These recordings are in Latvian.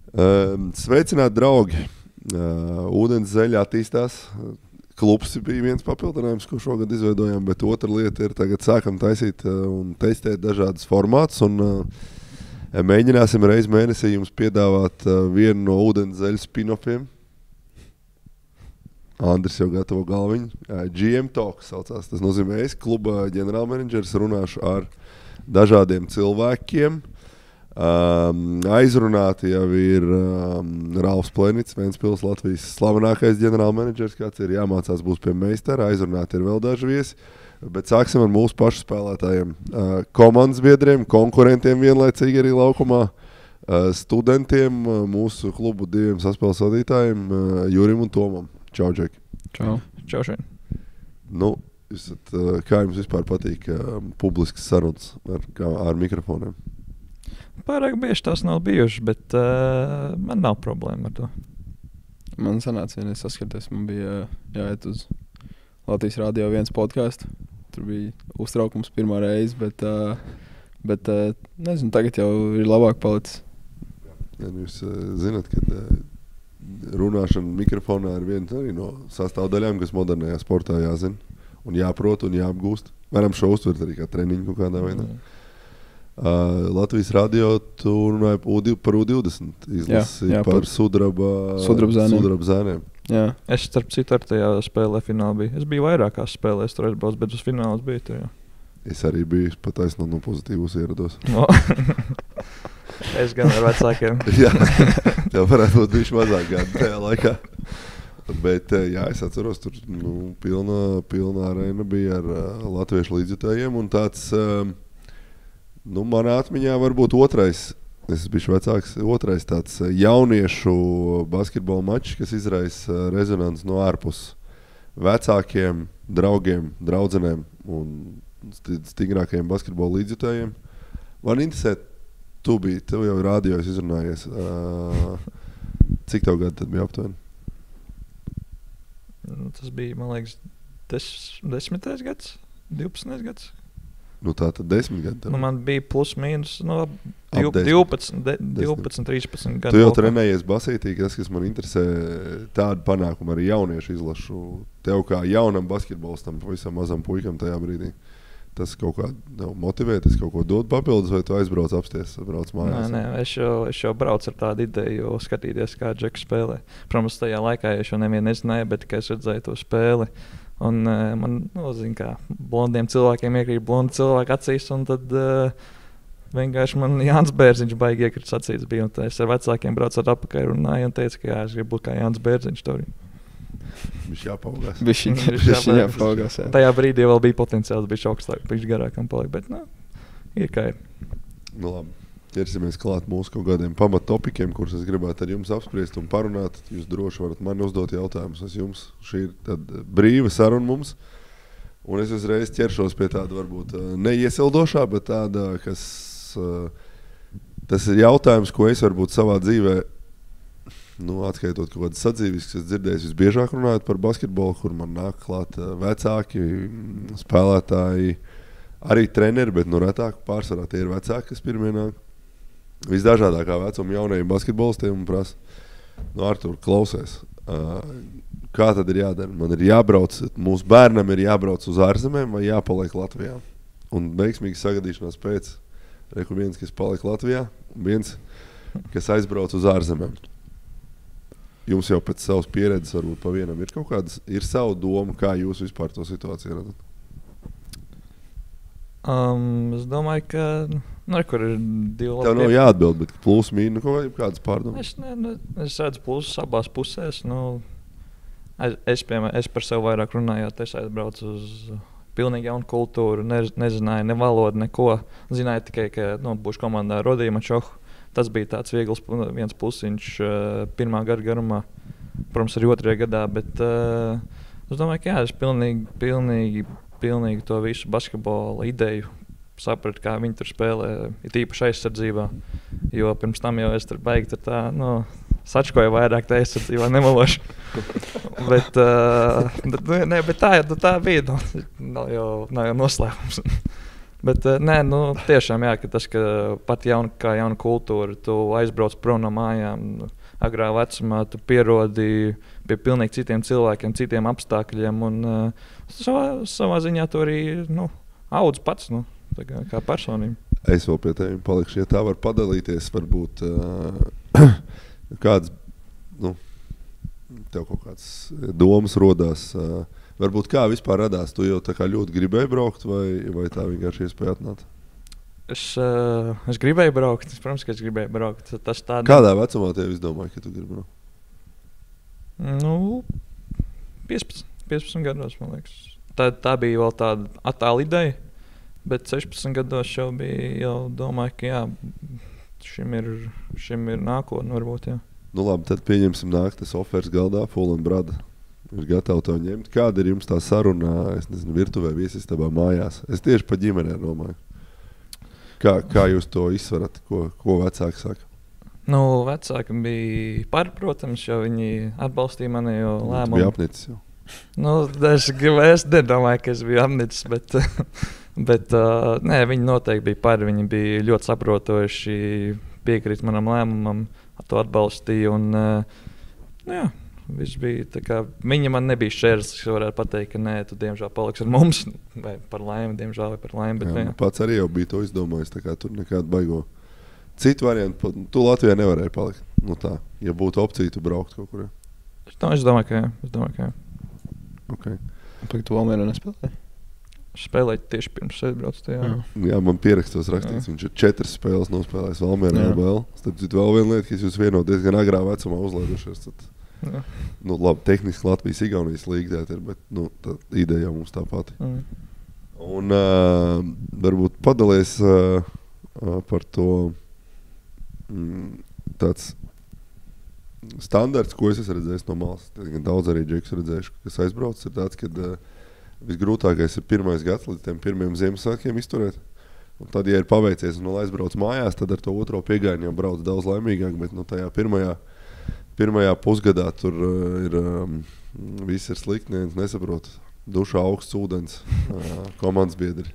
Sveicināti, draugi! Ūdens zeļa attīstās. Klubs bija viens papildinājums, ko šogad izveidojām, bet otra lieta ir tagad sākam taisīt un testēt dažādas formātus. Mēģināsim reizi mēnesī jums piedāvāt vienu no ūdens zeļa spin-offiem. Andris jau gatavo galviņu. GM Talk saucās. Tas nozīmē, es kluba ģenerālmenedžers runāšu ar dažādiem cilvēkiem. Aizrunāti jau ir Ralfs Plēnits, Ventspils, Latvijas slavenākais ģenerālmenedžers, kāds ir jāmācās būs pie meistara. Aizrunāti ir vēl daži viesi, bet sāksim ar mūsu pašu spēlētājiem. Komandas biedriem, konkurentiem vienlaicīgi arī laukumā, studentiem, mūsu klubu diviem saspēles vadītājiem, Jurim un Tomam. Čau, Džeki. Čau. Čau šeit. Nu, kā jums vispār patīk publiskas sarunas ar mikrofoniem? Pārāk bieži tās nav bijušas, bet man nav problēma ar to. Man sanāca vienreiz saskaties, man bija jāiet uz Latvijas Radio 1 podcastu. Tur bija uztraukums pirmā reize, bet nezinu, tagad jau ir labāk palicis. Ja, jūs zināt, ka runāšana mikrofonā ir viena arī no sastāvdaļām, kas modernajā sportā jāzina un jāprot un jāapgūst. Varam šo uztvert arī kā treniņu kādā veidā. Latvijas radio tu runāji par U20 izlasi, par sudraba zēniem. Jā. Es starp citu ar tajā spēlē finālā biju. Es biju vairākās spēlēs, tur aizbrauc, bet uz fināls biju tajā. Es arī biju pataisno no pozitīvus ierados. No. Es gan ar vecākiem. Jā, tev varētu būt bišķi mazāk gadu tajā laikā. Bet jā, es atceros, tur pilna arēna bija ar latviešu līdzjutējiem un tāds... manā atmiņā varbūt otrais, es biju vecāks, otrais tāds jauniešu basketbola mačs, kas izraisa rezonanci no ārpus vecākiem, draugiem, draudzenēm un stigrākajiem basketbola līdzjutējiem. Man interesē, tev jau rādījos izrunājies. Cik tev gadu tad bija aptuveni? Tas bija, man liekas, 10. gads, 12. gads. Tā tad 10 gadi. Man bija plus mīnus 12, 13 gadu. Tu jau trenējies basītī, kas man interesē tādu panākumu arī jauniešu izlašu. Tev kā jaunam basketbolistam, pavisam mazam puikam tajā brīdī. Tas kaut kā motivē, tas kaut ko dod papildus, vai tu aizbrauc apsties, brauc mājās? Nē, es jau braucu ar tādu ideju, skatīties, kā Džeks spēlē. Protams, tajā laikā es jau nevienu nezināju, bet tikai es redzēju to spēli. Un man, zin kā, blondiem cilvēkiem iekrīt blondi cilvēki acīs, un tad vienkārši man Jānis Bērziņš baigi iekrits acīs bija, un es ar vecākiem braucot apakaļ runāju un teicu, ka jā, es gribu būt kā Jānis Bērziņš tur. Viņš jāpaugās. Viņš jāpaugās, jā. Tajā brīdī vēl bija potenciāls, bija augstāk, viņš garākam paliek, bet, ir kā ir. Labi. Ķersimies klāt mūsu kaut kādiem pamattopikiem, kurus es gribētu ar jums apspriest un parunāt. Jūs droši varat man uzdot jautājumus. Šī ir tāda brīva saruna mums. Un es uzreiz ķeršos pie tāda varbūt neiesildošā, bet tāda, kas... Tas ir jautājums, ko es varbūt savā dzīvē, atskaitot kaut kādas sadzīves, kas es dzirdēju, visbiežāk runājot par basketbolu, kur man nāk klāt vecāki, spēlētāji, arī treneri, bet retāk pārsvarā tie ir vecāki, kas pirmie nāk. Visdažādākā vecuma jaunajiem basketbolistiem un prasa, Artur, klausies, kā tad ir jādara? Man ir jābrauc, mūsu bērnam ir jābrauc uz ārzemēm vai jāpaliek Latvijā? Un veiksmīgi sagadīšanās pēc, viens, kas paliek Latvijā, un viens, kas aizbrauc uz ārzemēm. Jums jau pēc savas pieredzes varbūt pa vienam ir kaut kādas, ir savu domu, kā jūs vispār to situāciju redzat? Es domāju, ka kur ir divi labi. Tev nav jāatbild, bet plus mīnu kādas pārdomas? Es redzu plusus abās pusēs. Es par sevi vairāk runājot, es aizbraucu uz pilnīgi jaunu kultūru, nezināju ne valodu, neko. Zināju tikai, ka būšu komandā Rodīma Čohu. Tas bija tāds viegls viens plusiņš pirmā gada garumā, protams, arī otrajā gadā, bet es domāju, ka jā, es pilnīgi to visu basketbola ideju sapratu, kā viņi tur spēlē, ir īpaši aizsardzībā, jo pirms tam jau es tur baigi tur tā, sačkoju vairāk tā aizsardzībā, nemalošu. bet tā bija, nav jau noslēpums. Bet, nē, tiešām jā, ka tas, ka pat kā jauna kultūra, tu aizbrauc prom no mājām, agrā vecumā tu pierodi pie pilnīgi citiem cilvēkiem, citiem apstākļiem, un savā ziņā tu arī audz pats, kā personība. Es vēl pie tevi palikšu, ja tā var padalīties, varbūt kāds, tev kaut kāds domas rodās, varbūt kā vispār radās, tu jau tā kā ļoti gribēji braukt, vai tā vienkārši iespēja atnākt? Es gribēju braukt, protams, ka es gribēju braukt. Kādā vecumā tev izdomāja, ka tu gribi braukt? 15 gados, man liekas. Tā bija vēl tāda attāla ideja, bet 16 gados jau domāju, ka jā, šim ir nākotne varbūt, jā. Labi, tad pieņemsim tas offers galdā, Full & Brada ir gatavi to ņemt. Kāda ir jums tā saruna, es nezinu, virtuvē, viesistabā, mājās? Es tieši pa ģimenē domāju. Kā jūs to izsverat, ko vecāki saka? Vecāki bija par, protams, jo viņi atbalstīja mani lēmumu. Tu biji apnicis jau? Es nedomāju, ka es biju apnicis, bet nē, viņi noteikti bija par. Viņi bija ļoti saprotoši, piekrīt manam lēmumam, to atbalstīja. Un, jā, viss bija tā kā, viņa man nebija šķērslis, kas varētu pateikt, ka nē, tu diemžēl paliksi ar mums, vai par laimi, diemžēl, vai par laimi. Bet, jā, pats arī jau bija to izdomājis, tā kā tur nekādu baigo. Citu variantu, tu Latvijā nevarēji palikt. Tā, ja būtu opcija, tu braukt kaut kur. Es domāju, ka jā. Okay. Pēc tu Valmierā nespēlēji? Spēlēju tieši pirms es braucu tajā. Jā, man pierakstos rakstīts, viņš ir 4 spēles nospēlējis Valmierā vēl. Starp citu, vēl viena lieta, ka jūs vienot diezgan agrā vecumā uzlaidušies. Labi, tehniski Latvijas-Igaunijas līga tā ir, bet tā ideja jau mums tā pati. Un varbūt padalies par to tāds standarts, ko es esmu redzējis no malas. Gan daudz arī džekus redzējuši, kas aizbraucis, ir tāds, ka visgrūtākais ir pirmais gads līdz tiem pirmiem Ziemassvētkiem izturēt. Un tad, ja ir paveicies un vēl aizbrauc mājās, tad ar to otro piegājienu jau brauc daudz laimīgāk, bet tajā pirmajā pusgadā tur viss ir slikti, neviens nesaprot. Dušā augsts ūdens, komandas biedri.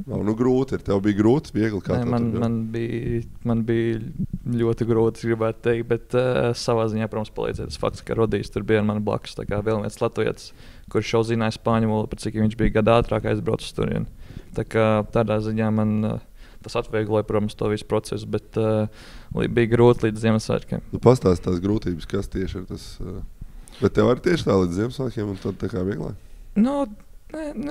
Grūti ir. Tev bija grūti, viegli kā man bija ļoti grūti, gribētu teikt, bet savā ziņā, protams, palīdzēja tas fakts, ka Rodijs tur bija man blakus. Tā kā vēl viens latvietis, kurš jau zināja spāņu valodu, par cik viņš bija gadu ātrāk aizbraucis turieni. Tā kā tādā ziņā man tas atviegloja, protams, to visu procesu, bet bija grūti līdz Ziemassvētkiem. Tu pastāsti tās grūtības, kas tieši ir tas. Bet tev arī tieši tā līdz Ziemassvētkiem un tad tā kā vieglāk?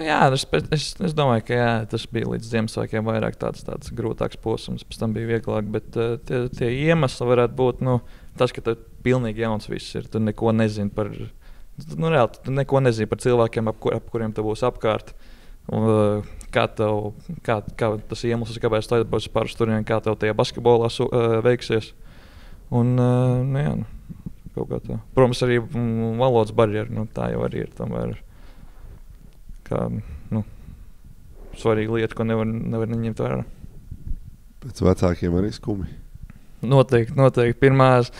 Jā, es domāju, ka jā, tas bija līdz Ziemassvētkiem vairāk tāds grūtāks posms, pēc tam bija vieglāk, bet tie iemesli varētu būt tas, ka tev pilnīgi jauns viss ir, tu neko nezini par, reāli, tu neko nezini par cilvēkiem, ap kuriem tev būs apkārt, un kā tas iemesls, kāpēc tu aizbrauc par turieni, kā tev tajā basketbolā veiksies, un jā, kaut kā tā. Protams, arī valodas barjeri, tā jau arī ir tomēr. Kā svarīga lieta, ko nevar neņemt vērā. Pēc vecākiem arī skumi? Noteikti. Pirmās,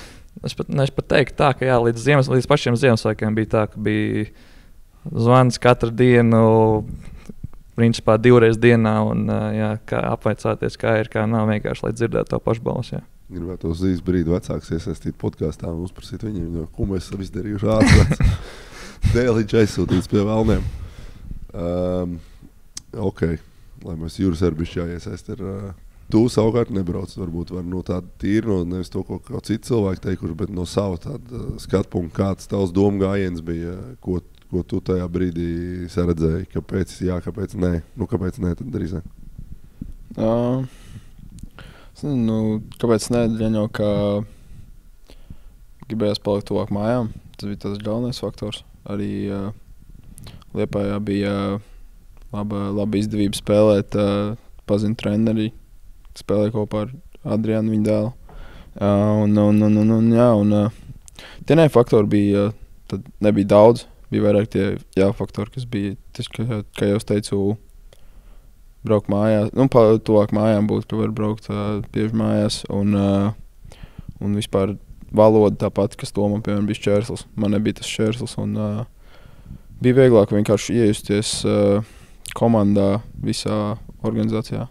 es pat teiktu tā, ka jā, līdz pašiem Ziemassvētkiem bija tā, ka bija zvans katru dienu, principā 2 reizes dienā, un jā, kā apvaicāties, kā ir, kā nav, vienkārši, lai dzirdētu to pašu balsi. Gribētu uz īsu brīdi vecāks iesaistīt podkāstā un uzprasīt viņiem, ko mēs esam izdarījuši ātrāk. Dēliņš aizsūtīts pie vēlniem. Ok, lai mēs jūras erbišķi jāiesaist ir, tu savukārt nebrauc, varbūt var tāda tīra, nevis to, ko citi cilvēki teikuši, bet no savu tādu skatpunktu, kāds tavs domu gājiens bija, ko tu tajā brīdī saredzēji, kāpēc jā, kāpēc nē, kāpēc nē, tad drīzāk? Kāpēc nē, jau kā gribējās palikt tuvāk mājām, tas bija tas galvenais faktors, arī Liepājā bija laba izdevība spēlēt, pazinu treneri, spēlēja kopā ar Adrianu, viņa dēlu. Tie nē faktori bija, tad nebija daudz, bija vairāk tie faktori, kas bija, tas, kā jau es teicu, braukt mājās, tuvāk mājām būt, ka var braukt bieži mājās, un vispār valoda tāpat, kas to man, piemēram, bija šķērslis. Man nebija tas šķērslis, un bija vieglāk vienkārši iejusties komandā, visā organizācijā.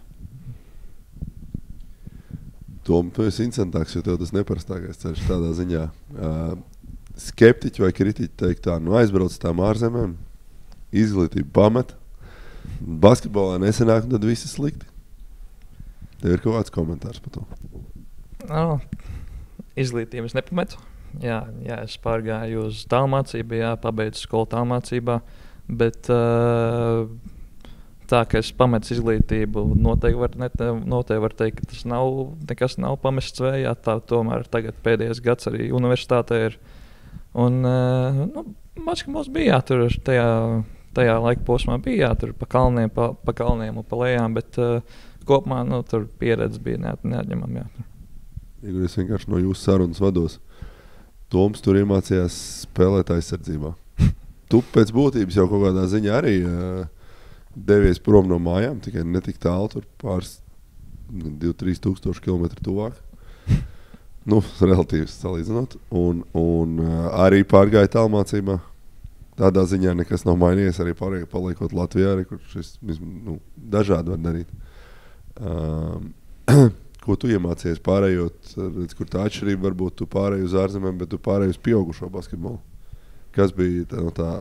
Tom, tu esi interesantāks, jo tev tas neparastākais ceļš tādā ziņā. Skeptiķi vai kritiķi teikt tā, aizbrauc tām ārzemēm, izglītību pamet, basketbolā nesenāk, un tad viss ir slikti. Tev ir kaut kāds komentārs par to? Izglītības nepametu. Jā, es pārgāju uz tālmācību, pabeidzu skolu tālmācībā, bet tā, ka es pametu izglītību, noteikti var teikt, ka tas nekas nav pamests vējā. Tā tomēr tagad pēdējais gads arī universitātē ir. Un basketbols bija jātur tajā laika posmā, bija jātur pa kalniem un pa lejām, bet kopumā tur pieredze bija neatņemama jātur. Igor, es vienkārši no jūsu sarunas vados. Toms tur iemācījās spēlēt aizsardzībā. Tu pēc būtības jau kaut kādā ziņā arī devies prom no mājām, tikai ne tik tālu, tur pāris 2-3 tūkstoši kilometru tuvāk. Relatīvi salīdzinot. Un arī pārgāja tālmācībā. Tādā ziņā nekas nav mainījies, arī paliekot Latvijā, arī, kur šis dažādi var darīt. Ko tu iemācījies pārējot, redz, kur tā atšķirība varbūt tu pārēji uz ārzemēm, bet tu pārēji uz pieaugušo basketbolu? Kas bija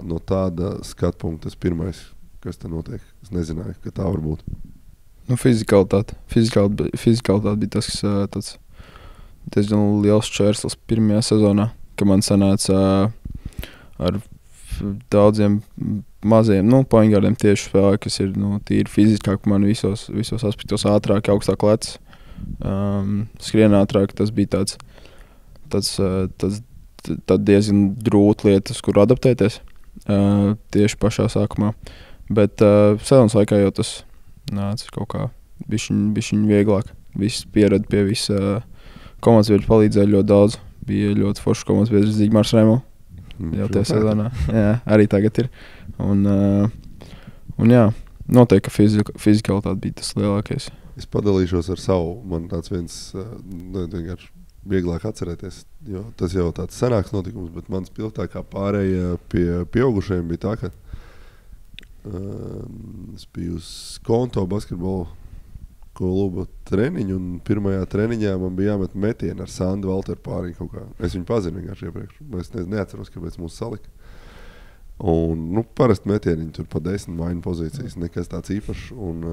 no tāda skatu punkta tas pirmais, kas te notiek? Es nezināju, ka tā var būt. Fizikalitāte bija tas, kas tāds diezgan liels čērslis pirmajā sezonā, ka man sanāca ar daudziem maziem pointgardiem tieši spēlē, kas ir tīri fiziskāk man visos aspektos ātrāk, augstāk lecs. Skrien ātrāk, tas bija tāds diezgan grūti lietas, kur adaptēties tieši pašā sākumā. Bet sezonas laikā jau tas nāca kaut kā bišķiņ vieglāk. Viss pieredze pie visa komandas biedri palīdzēja ļoti daudz. Bija ļoti foršs komandas biedrs Zigmārs Remo. Jau tajā sezonā. Jā, arī tagad ir. Un jā, noteikti, ka fizikalitāte bija tas lielākais. Es padalīšos ar savu. Man tāds viens vienkārši vieglāk atcerēties, jo tas jau tāds senāks notikums, bet mans pilgtākā pārēja pie pieaugušajiem bija tā, ka es biju uz Konto basketbolu kluba treniņu, un pirmajā treniņā man bija jāmet metienu ar Sandu Valteru pārī kaut kā. Es viņu pazinu vienkārši iepriekš. Es neatceros, kāpēc mūs salika. Un, parasti metieniņi tur pa 10 mainu pozīcijas, nekas tāds īpašs. Un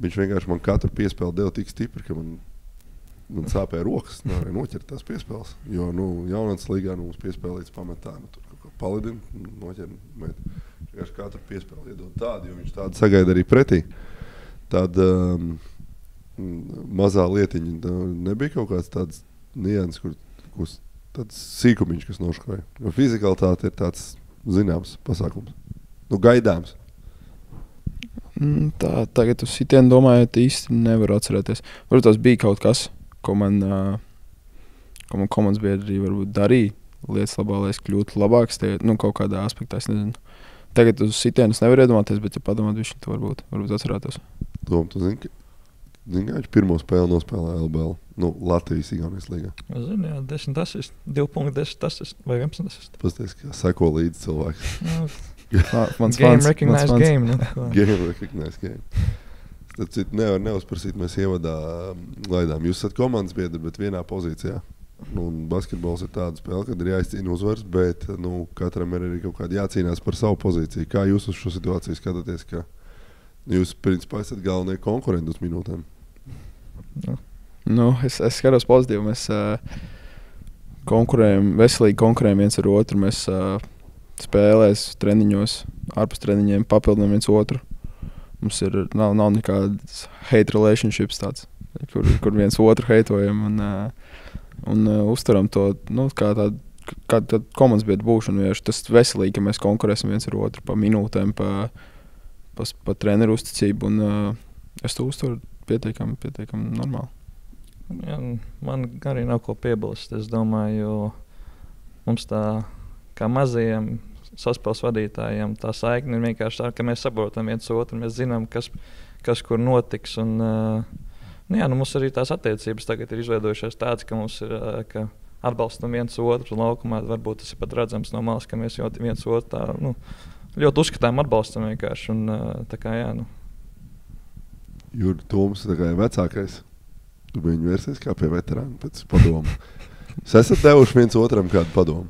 viņš vienkārši man katru piespēli deva tik stipri, ka man sāpēja rokas, nevarēja noķert tās piespēles. Jo, jaunāts līgā mums piespēlīts pametā, tur kaut kā palidina, noķer met. Vienkārši katru piespēli iedod tādu, jo viņš tādu sagaida arī pretī. Tad mazā lietiņa nebija kaut kāds tāds nians, kur tāds sīkumiņš, kas noškoja. Jo fizikalitāte ir tāds zināms pasākums. Gaidāms. Tagad uz sitienu domājot īsti nevaru atcerēties. Varbūt tas bija kaut kas, ko man komandas biedri varbūt darīja lietas labā, lai es kļūtu labāks. Kaut kādā aspektā es nezinu. Tagad uz sitienu es nevaru iedomāties, bet ja padomāt, viņš to varbūt atcerētos. Tom, tu zini, ka viņš pirmo spēli nospēlēja LBL, Latvijas Igaunijas līgā. Es zinu, jā, 10 asists, 2.10 asists vai 11 asists. Pasties, ka seko līdzi cilvēks. Game recognized game. Game recognized game. Tad citu neuzprasīt, mēs ievadā laidām. Jūs esat komandas biedri, bet vienā pozīcijā. Un basketbols ir tāda spēle, kad ir jāizcīna uzvars, bet katram ir arī kaut kādi jācīnās par savu pozīciju. Kā jūs uz šo situāciju skatāties, ka jūs principā esat galvenie konkurenti uz minūtēm? Es skatos pozitīvi. Mēs veselīgi konkurējam viens ar otru. Mēs spēlēs, treniņos, ārpus treniņiem papildinām viens otru. Mums nav nekāds hate relationships tāds, kur viens otru heitojam un uztaram to kā tādu komandas biedru būšanu. Tas veselīgi, ka mēs konkurēsim viens ar otru pa minūtēm, pa treneru uzticību, un es to uztveru pietiekami normāli. Jā, man arī nav ko piebilst. Es domāju, mums tā kā mazajiem saspēles vadītājiem tā saikne ir vienkārši tā, ka mēs saprotam viens otru, mēs zinām, kas kur notiks. Un, mums arī tās attiecības tagad ir izveidojušās tādas, ka mums ir ka atbalstam viens otru laukumā. Varbūt tas ir pat redzams no malas, ka mēs viens otru tā, ļoti uzskatām atbalstam vienkārši. Un, tā kā, jā, Juri Toms tā kā ir vecākais. Tu viņu vērsies kā pie veterāna pēc padomu. Jūs esat devuši viens otram kādu padomu?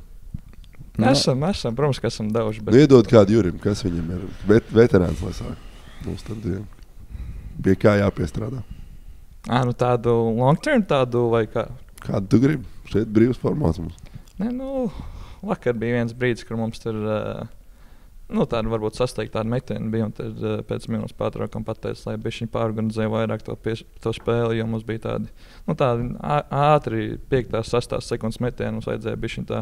Esam, protams, ka esam devuši. Bet... Nu, iedod kādu Jurim, kas viņam ir veterāns, lai sāk. Mums tad pie kā jāpiestrādā. Nu tādu long term tādu vai kā? Kādu tu gribi? Šeit brīvs formāts mums. Ne, vakar bija viens brīdis, kur mums tur tāda varbūt sasteigta tāda meitene bija, un tad pēc minūtes pārtraukuma pateica, lai bišķiņ pārorganizēja vairāk to spēli, jo mums bija tādi ātri 5-6 sekundes metieni, mums vajadzēja bišķiņ tā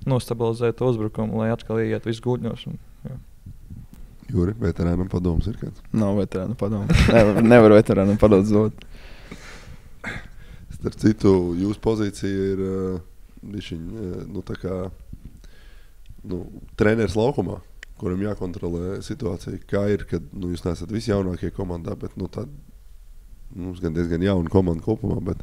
nostabilizēt to uzbrukumu, lai atkal ieiet visu gūģņos. Juri, veterānam padoms ir kāds? Nav veterāna padoms. Nevar veterānam padoms dot. Starp citu, jūsu pozīcija ir tā kā treneris laukumā, kuram jākontrolē situācija. Kā ir, kad jūs neesat visi jaunākie komandā, bet mums gan diezgan jauna komanda kopumā, bet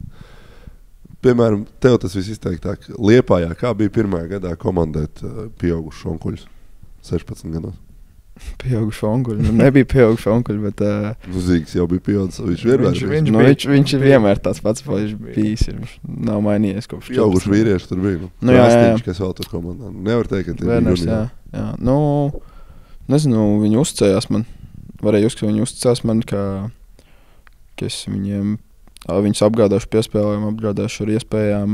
piemēram, tev tas viss izteiktāk. Liepājā, kā bija pirmajā gadā komandēt pieaugušus onkuļus 16 gados? Pieauguši onkuļi. Nebija pieauguši onkuļi, bet... Zīgs jau bija pieaudzis. Viņš ir vienmēr tāds pats, viņš bijis. Viņš nav mainījies kopš 14. Pieauguši vīrieši tur bija. Jā. Kas vēl tur komandā. Nevar teikt, ka tie Vērners, bija jā. Nezinu, viņi uzticējās man. Varēja uzskatīt, viņi uzticējās man, ka es viņiem... Viņus apgādāšu piespēlējumu, apgādāšu ar iespējām.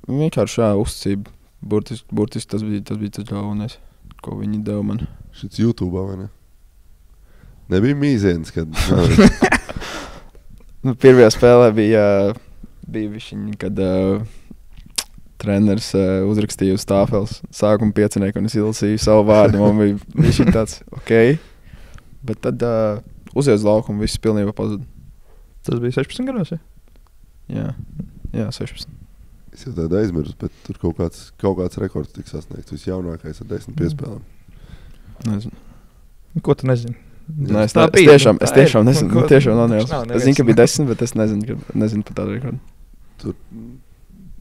Vienkārši uzticība. Burtiski tas bija tas galvenais, ko viņi deva man. Šits YouTube'ā, vai ne? Nebija mīziens, kad... Pirmajā spēlē bija višķiņi, kad treneris uzrakstīja uz tāfeles sākuma piecinieku, un es izlasīju savu vārdu. Man bija višķiņi tāds, Bet tad uziet uz laukumu, viss pilnībā pazuda. Tas bija 16 gados, ja? Jā, 16. Es jau tādu aizmirsu, bet tur kaut kāds rekords tika sasniegts. Visjaunākais ar 10 piespēlēm. Nezinu. Ko tu nezini? Es tiešām nezinu. Es zinu, ka bija 10, bet es nezinu par tādu rekordu. Tur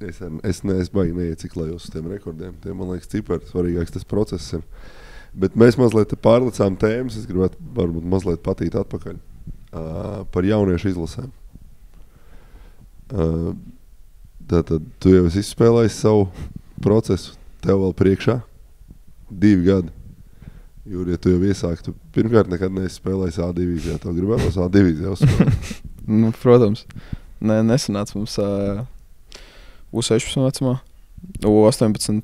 es baigi neieciklējos uz tiem rekordiem. Tie, man liekas, cipari svarīgāks tas process ir. Bet mēs mazliet pārlecām tēmas. Es gribētu varbūt mazliet patīt atpakaļ. Par jauniešu izlasēm. Tātad tu jau esi izspēlējis savu procesu, tev vēl priekšā 2 gadi. Juri, ja tu jau iesāki, tu pirmkārt nekad neesi spēlējis A divīzijā, tev gribētos A divīzijā uzspēlēt. Protams. Nesanāca mums U16 vecumā. U18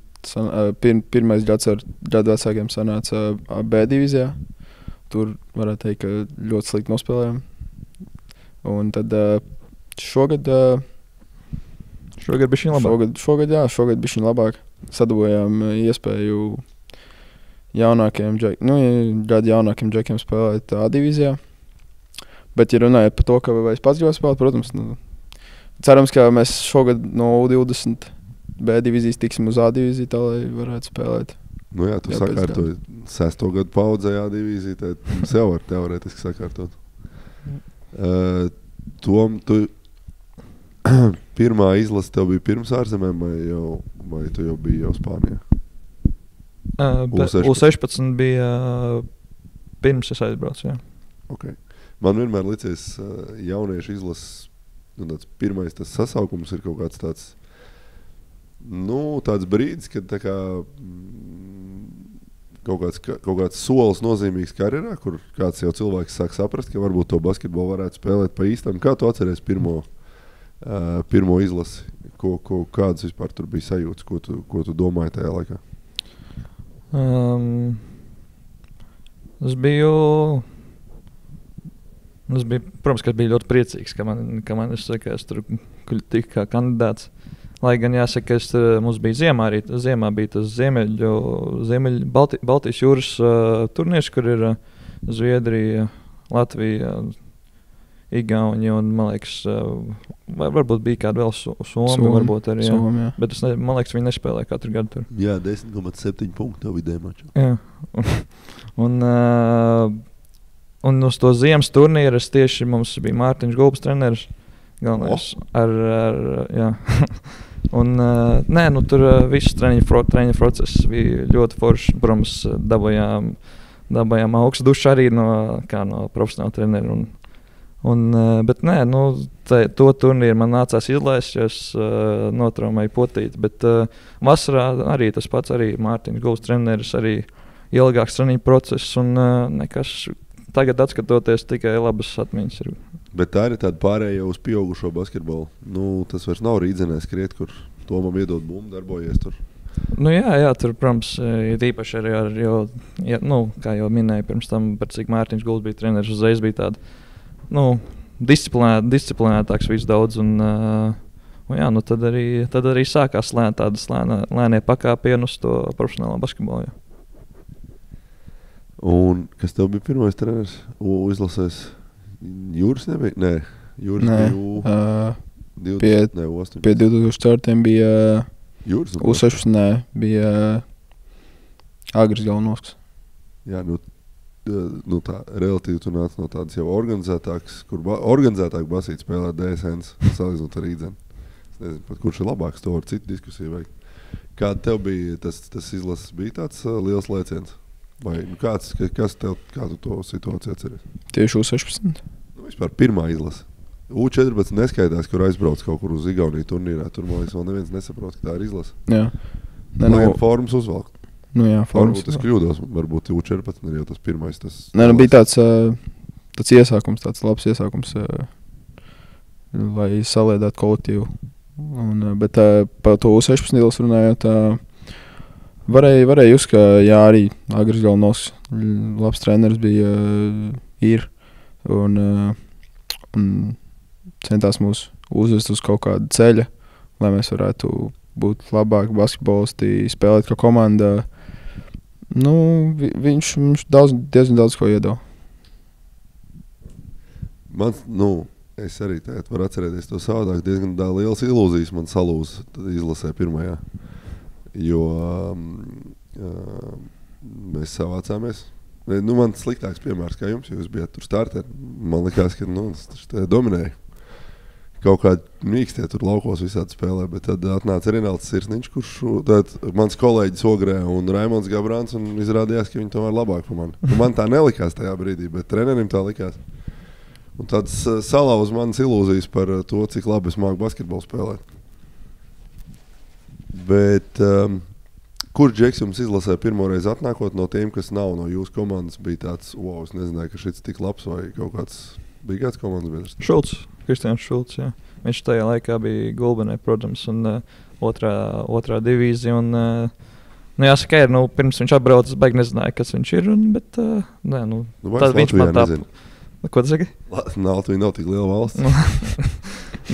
pirmais gads ar gadu vecākiem sanāca B divīzijā. Tur varētu teikt, ka ļoti slikti nospēlējām. Un tad šogad bišķiņ labāk. Šogad bišķiņ labāk. Sadabojām iespēju gadu jaunākiem džekiem spēlēt A divīzijā. Bet, ja runājot par to, ka vai es pats gribētu spēlēt, protams, cerams, ka mēs šogad no U20 B divīzijas tiksim uz A divīziju, tā lai varētu spēlēt. Jā, tu sakārtoji 6. gadu paudzē A divīziju, tad sev var teorētiski sakārtot. Tom, tu pirmā izlase tev bija pirms ārzemēm vai tu jau biji jau Spānijā? U16 bija pirms es aizbraucu, jā. Okay. Man vienmēr licies jauniešu izlases, pirmais tas sasaukums ir kaut kāds tāds, tāds brīdis, kad tā kā kaut kāds solis nozīmīgs karjerā, kur kāds jau cilvēks sāk saprast, ka varbūt to basketbolu varētu spēlēt pa īstam. Kā tu atceries pirmo izlasi? Kādas vispār tur bija sajūtas? Ko tu domāji tajā laikā? Es biju, protams, ka biju ļoti priecīgs, ka man es tur tiku kā kandidāts. Lai gan jāsaka, mums bija ziemā bija tas Baltijas jūras turnīrs, kur ir Zviedrija, Latvija, Igaunija un, man liekas, varbūt bija kāda vēl Somija, varbūt arī, jā. Somija. Bet man liekas, viņi nespēlēja katru gadu tur. Jā, 10,7 punktu vidēji maču. Jā. Un uz to ziemas turnīru mums bija Mārtiņš Gulbs treneris. Galvenais jā. Un tur viss treniņa process bija ļoti foršs. Protams, dabūjām dabājām augstu dušu arī no profesionāla trenera. Bet nē, to turnīru man nācās izlaist, jo es notraumēju potīti. Bet vasarā arī tas pats, arī Mārtiņš Gulbs treneris, arī ilgāks treniņu process un nekas. Tagad, skatoties, tikai labas atmiņas ir. Bet tā ir tāda pārējā uz pieaugušo basketbolu. Tas vairs nav Rīdzenē skriet, kur Tomam iedod bumbu, darbojies tur. Jā, tur, protams, ir īpaši arī kā jau minēju pirms tam, par cik Mārtiņš Gulbs bija treneris, uzreiz bija tāda disciplinētāks viss daudz. Tad arī sākās lēnie pakāpieni uz to profesionālo basketbolu. Jā. Un kas tev bija pirmais treneris? Izlasēs Jūras nebija? Nē, Jūras bija 18. Pie 2004. bija Jūras U16. bija Agris Galnovskis. Jā, tā relatīvi tu nāc no tādas jau organizētākas, kur organizētāk basīt spēlē DSNs, salīdzinot ar Rīdzeni. Es nezinu, pat kurš ir labāks, to var citu diskusiju veikt. Kāda tev bija tas izlases? Bija tāds liels lēciens? Vai kā tu to situāciju atceries? Tieši U16? Vispār pirmā izlase. U14 neskaitās, kur aizbrauc kaut kur uz Igauniju turnīrā. Tur, man liekas, vēl neviens nesaprot, ka tā ir izlase. Jā. Formas uzvalkt. Jā, formas. Varbūt es kļūdos, varbūt U14 ir jau tas pirmais. Bija tāds iesākums, tāds labs iesākums, lai saliedētu kolektīvu. Bet par to U16 izlasu runājot, varēja just, ka arī Agris Galnovskis, labs treneris bija un centās mūs uzvest uz kaut kādu ceļa, lai mēs varētu būt labāki basketbolisti, spēlēt kā komanda. Viņš diezgan daudz ko iedeva. Es arī tagad varu atcerēties to savādāk. Diezgan liels ilūzijas man salūza izlasē pirmajā. Jo mēs savācāmies. Man sliktāks piemērs kā jums, jo jūs bijat tur starteri. Man likās, ka tas dominēja. Kaut kādi mīkstie tur laukos visādi spēlē, bet tad atnāca Rinalds Sirsniņš, kurš mans kolēģis Ogrē un Raimonds Gabrāns, un izrādījās, ka viņi tomēr labāk par mani. Man tā nelikās tajā brīdī, bet trenerim tā likās. Un tāds salauz manas ilūzijas par to, cik labi es māku basketbolu spēlēt. Bet kurš džeks jums izlasē pirmoreiz atnākot no tiem, kas nav no jūsu komandas, bija tāds, es nezināju, ka šis tik labs vai kaut kāds, bija kāds komandas biedrs? Kristians Šulcs, jā. Viņš tajā laikā bija Gulbenē, protams, un otrā divīzija. Jāsaka, pirms viņš atbrauc, es baigi nezināju, kas viņš ir, bet tad viņš man tā... Ko tu saki? Latvija nav tik liela valsts.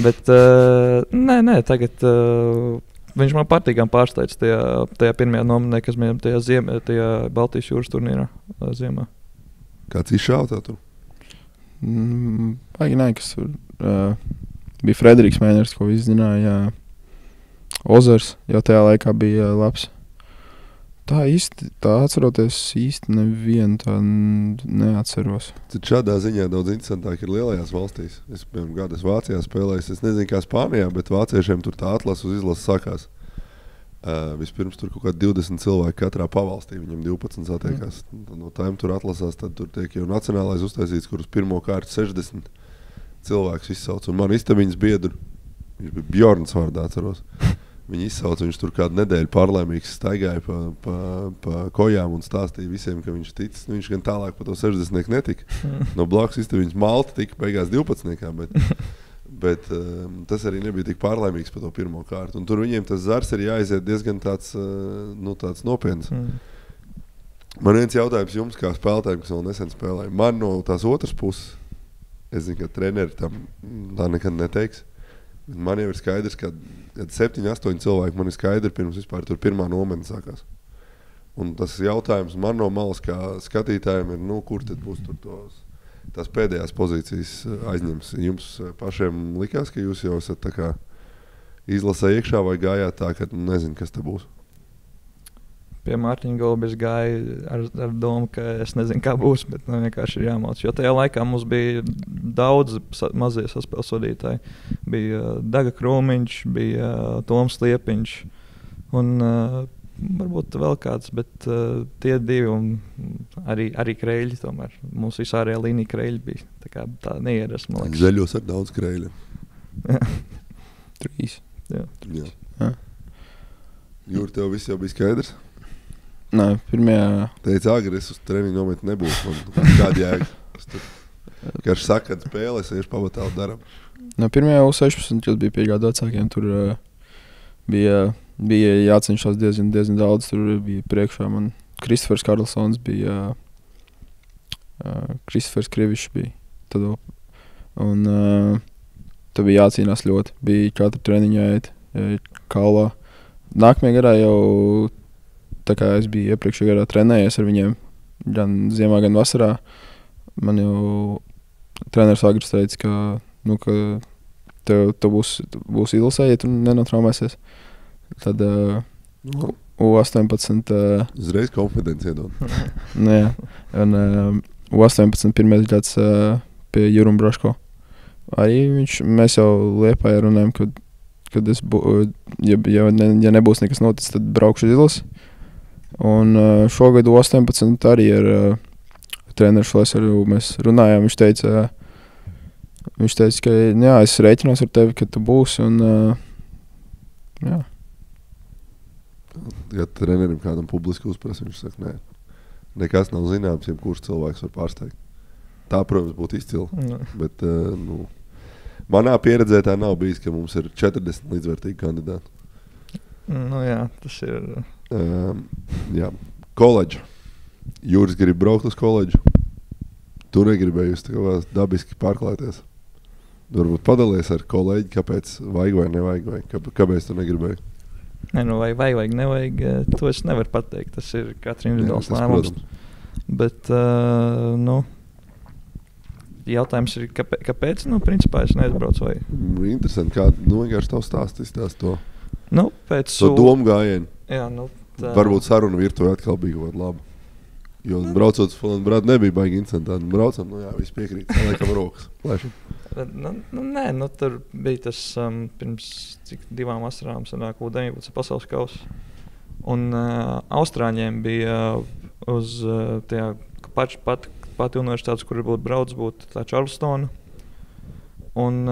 Bet, nē, tagad viņš man partīgām pārsteidz tajā pirmajā nominē, kas bija tajā Baltijas jūras turnīrā ziemā. Kāds izšāva tā tur? Nē, kas tur bija Frederiks Mēners, ko visi zināja. Ozers jau tajā laikā bija labs. Tā atceroties īsti nevienu tā neatceros. Tad šādā ziņā daudz interesantāk ir lielajās valstīs. Es, piemēram, gadu Vācijā spēlēju, es nezinu kā Spānijā, bet vāciešiem tur tā atlases uz izlases sākās. Vispirms tur kaut kā 20 cilvēki katrā pavalstī, viņam 12 satiekās. No tām tur atlasās, tad tur tiek jau nacionālais uztaisīts, kur uz pirmo kārtu 60 cilvēkus izsauc. Un man istabiņas biedru, viņš bija Bjorns vārdā, atceros. Viņi izsauca, viņš tur kādu nedēļu pārlēmīgs staigāja pa kojām un stāstīja visiem, ka viņš tic. Viņš gan tālāk pa to 60 netika. No blakus istabiņas Malta tika beigās 12, bet tas arī nebija tik pārlēmīgs pa to pirmo kārtu. Un tur viņiem tas zars ir jāiziet diezgan tāds nopietns. Man viens jautājums jums, kā spēlētājiem, kas vēl nesen spēlēja. Man no tās otras puses, es zinu, ka treneri tam tā nekad neteiks. Man jau ir skaidrs, ka 7-8 cilvēki man ir skaidri pirms vispār tur pirmā nomena sākās. Un tas jautājums man no malas kā skatītājiem ir, kur tad būs tur tās pēdējās pozīcijas aizņems. Jums pašiem likās, ka jūs jau esat tā kā izlasē iekšā vai gājāt tā, ka nezinu, kas te būs? Pie Mārtiņa Gulba es gāju ar domu, ka es nezinu, kā būs, bet vienkārši ir jāmauc. Jo tajā laikā mums bija daudz mazie saspēles vadītāji. Bija Daga Krūmiņš, bija Toms Liepiņš. Un varbūt vēl kāds, bet tie divi un arī kreļi tomēr. Mums visārējā līnija kreļi bija. Tā neieras, man liekas. Zaļos ar daudz kreļu. 3. Jā. Jūri, tev viss jau bija skaidrs? Nē, pirmajā... Teica, agri, es uz treniņu nometu nebūtu. Man kāda jēga. Karš saka, kad spēlē, es iešu pabatālu daram. No pirmajā U16, kad bija pie gadu vecākiem, tur bija jācenšas diezgan daudz. Tur bija priekšā man Kristofers Karlsons, bija Kristofers Krivišs bija. Tad, un tad bija jācīnās ļoti. Bija katra treniņā iet, kaulā. Nākamajā gadā jau, tā kā es biju iepriekšējā gadā trenējies ar viņiem, gan ziemā, gan vasarā, man jau treneris Agris teica, ka tev būs ilsē, ja tu nenotraumēsies. Tad U18... Uzreiz konfidenci iedod. Jā, un U18 pirmais gads pie Jurum Braško. Arī mēs jau Liepājā runājam, kad es ja nebūs nekas noticis, tad braukšu izlasi. Un šogad U18 arī ar treneru Šlesaru mēs runājām. Viņš teica, ka jā, es rēķinos ar tevi, kad tu būsi. Un, jā. Ja trenerim kādam publiski uzprasa, viņš saka, nē, nekas nav zināms, ja kurš cilvēks var pārsteigt. Tā, protams, būtu izcila. Bet, manā pieredzē tā nav bijis, ka mums ir 40 līdzvērtīgi kandidāti. Jā, tas ir... Jā. Koledža. Jūris grib braukt uz koledžu. Tu negribēji jūs dabiski pārklāties. Varbūt padalies ar kolēģi, kāpēc vajag vai nevajag, vai kāpēc tu negribēji? Vai nevajag, to es nevaru pateikt. Tas ir katra individuāls lēmums. Bet, jautājums ir, kāpēc? Principā es neizbraucu vai... Interesanti, kā vienkārši tavu stāstu izstāst to. Pēc to domu gājienu. Jā, tā... Varbūt saruna virtuve atkal bija kaut laba. Jo braucot uz Fulanu brādu nebija baigi incidentā. Braucam, viss piekrīt. Tā laikam rokas. Plēšam. Nē, tur bija tas pirms 2 vasarām sanāk U19 pasaules kausa. Un Austrāņiem bija uz tajā pati universitātes, kur būtu brauc, būtu tā Charlestona. Un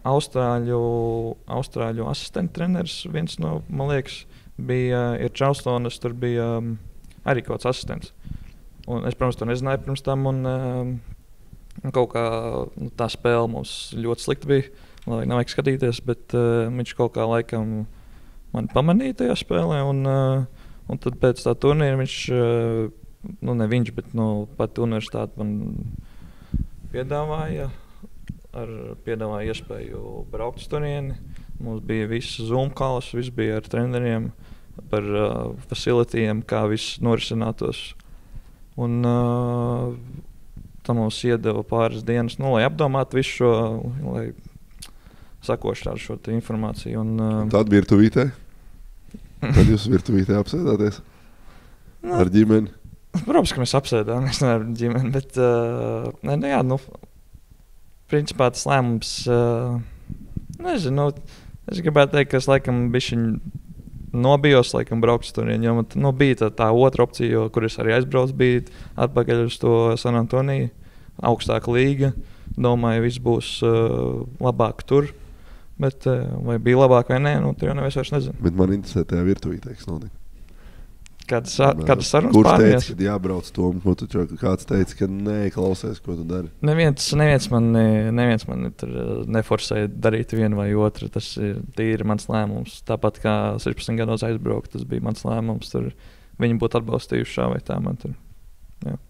Austrāļu asistenta treneris, viens no, man liekas, ir Charlestonas, tur bija arī kaut kāds asistents. Un es, protams, to nezināju pirms tam, un kaut kā tā spēle mums ļoti slikta bija, lai nevajag skatīties, bet viņš kaut kā laikam mani pamanīja tajā spēlē, un tad pēc tā turnīra viņš, ne viņš, bet pat universitāte man piedāvāja iespēju braukt uz turieni. Mums bija viss Zoom calls, viss bija ar treneriem, par facilityiem, kā viss norisinātos. Un tam mums iedeva pāris dienas, lai apdomātu visu šo, lai sakošu tādu šo informāciju. Tad virtuvītē? Tad jūs virtuvītē apsēdāties? Ar ģimeni? Protams, ka mēs apsēdāmies ar ģimeni, bet principā tas lēmums, nezinu, es gribētu teikt, ka es laikam bišķiņ nobijos, laikam braukt uz turieni, jo bija tā otra opcija, kur es arī aizbraucu, bija atpakaļ uz to San Antoniju, augstāka līga. Domāju, viss būs labāk tur, bet vai bija labāk vai nē, tur jau nevies vairs nezinu. Bet man interesē tajā virtuvītē, kas notika. Kādas sarunas kurš pārējās? Teica, kad jābrauc tom, ko tu kāds teica, ka nē, klausies, ko tu dari? Neviens man tur neforsēja darīt vienu vai otru. Tas ir tīri mans lēmums. Tāpat kā 16 gados aizbraukt, tas bija mans lēmums. Tur viņi būtu atbalstījuši šā vai tā man tur. Jā.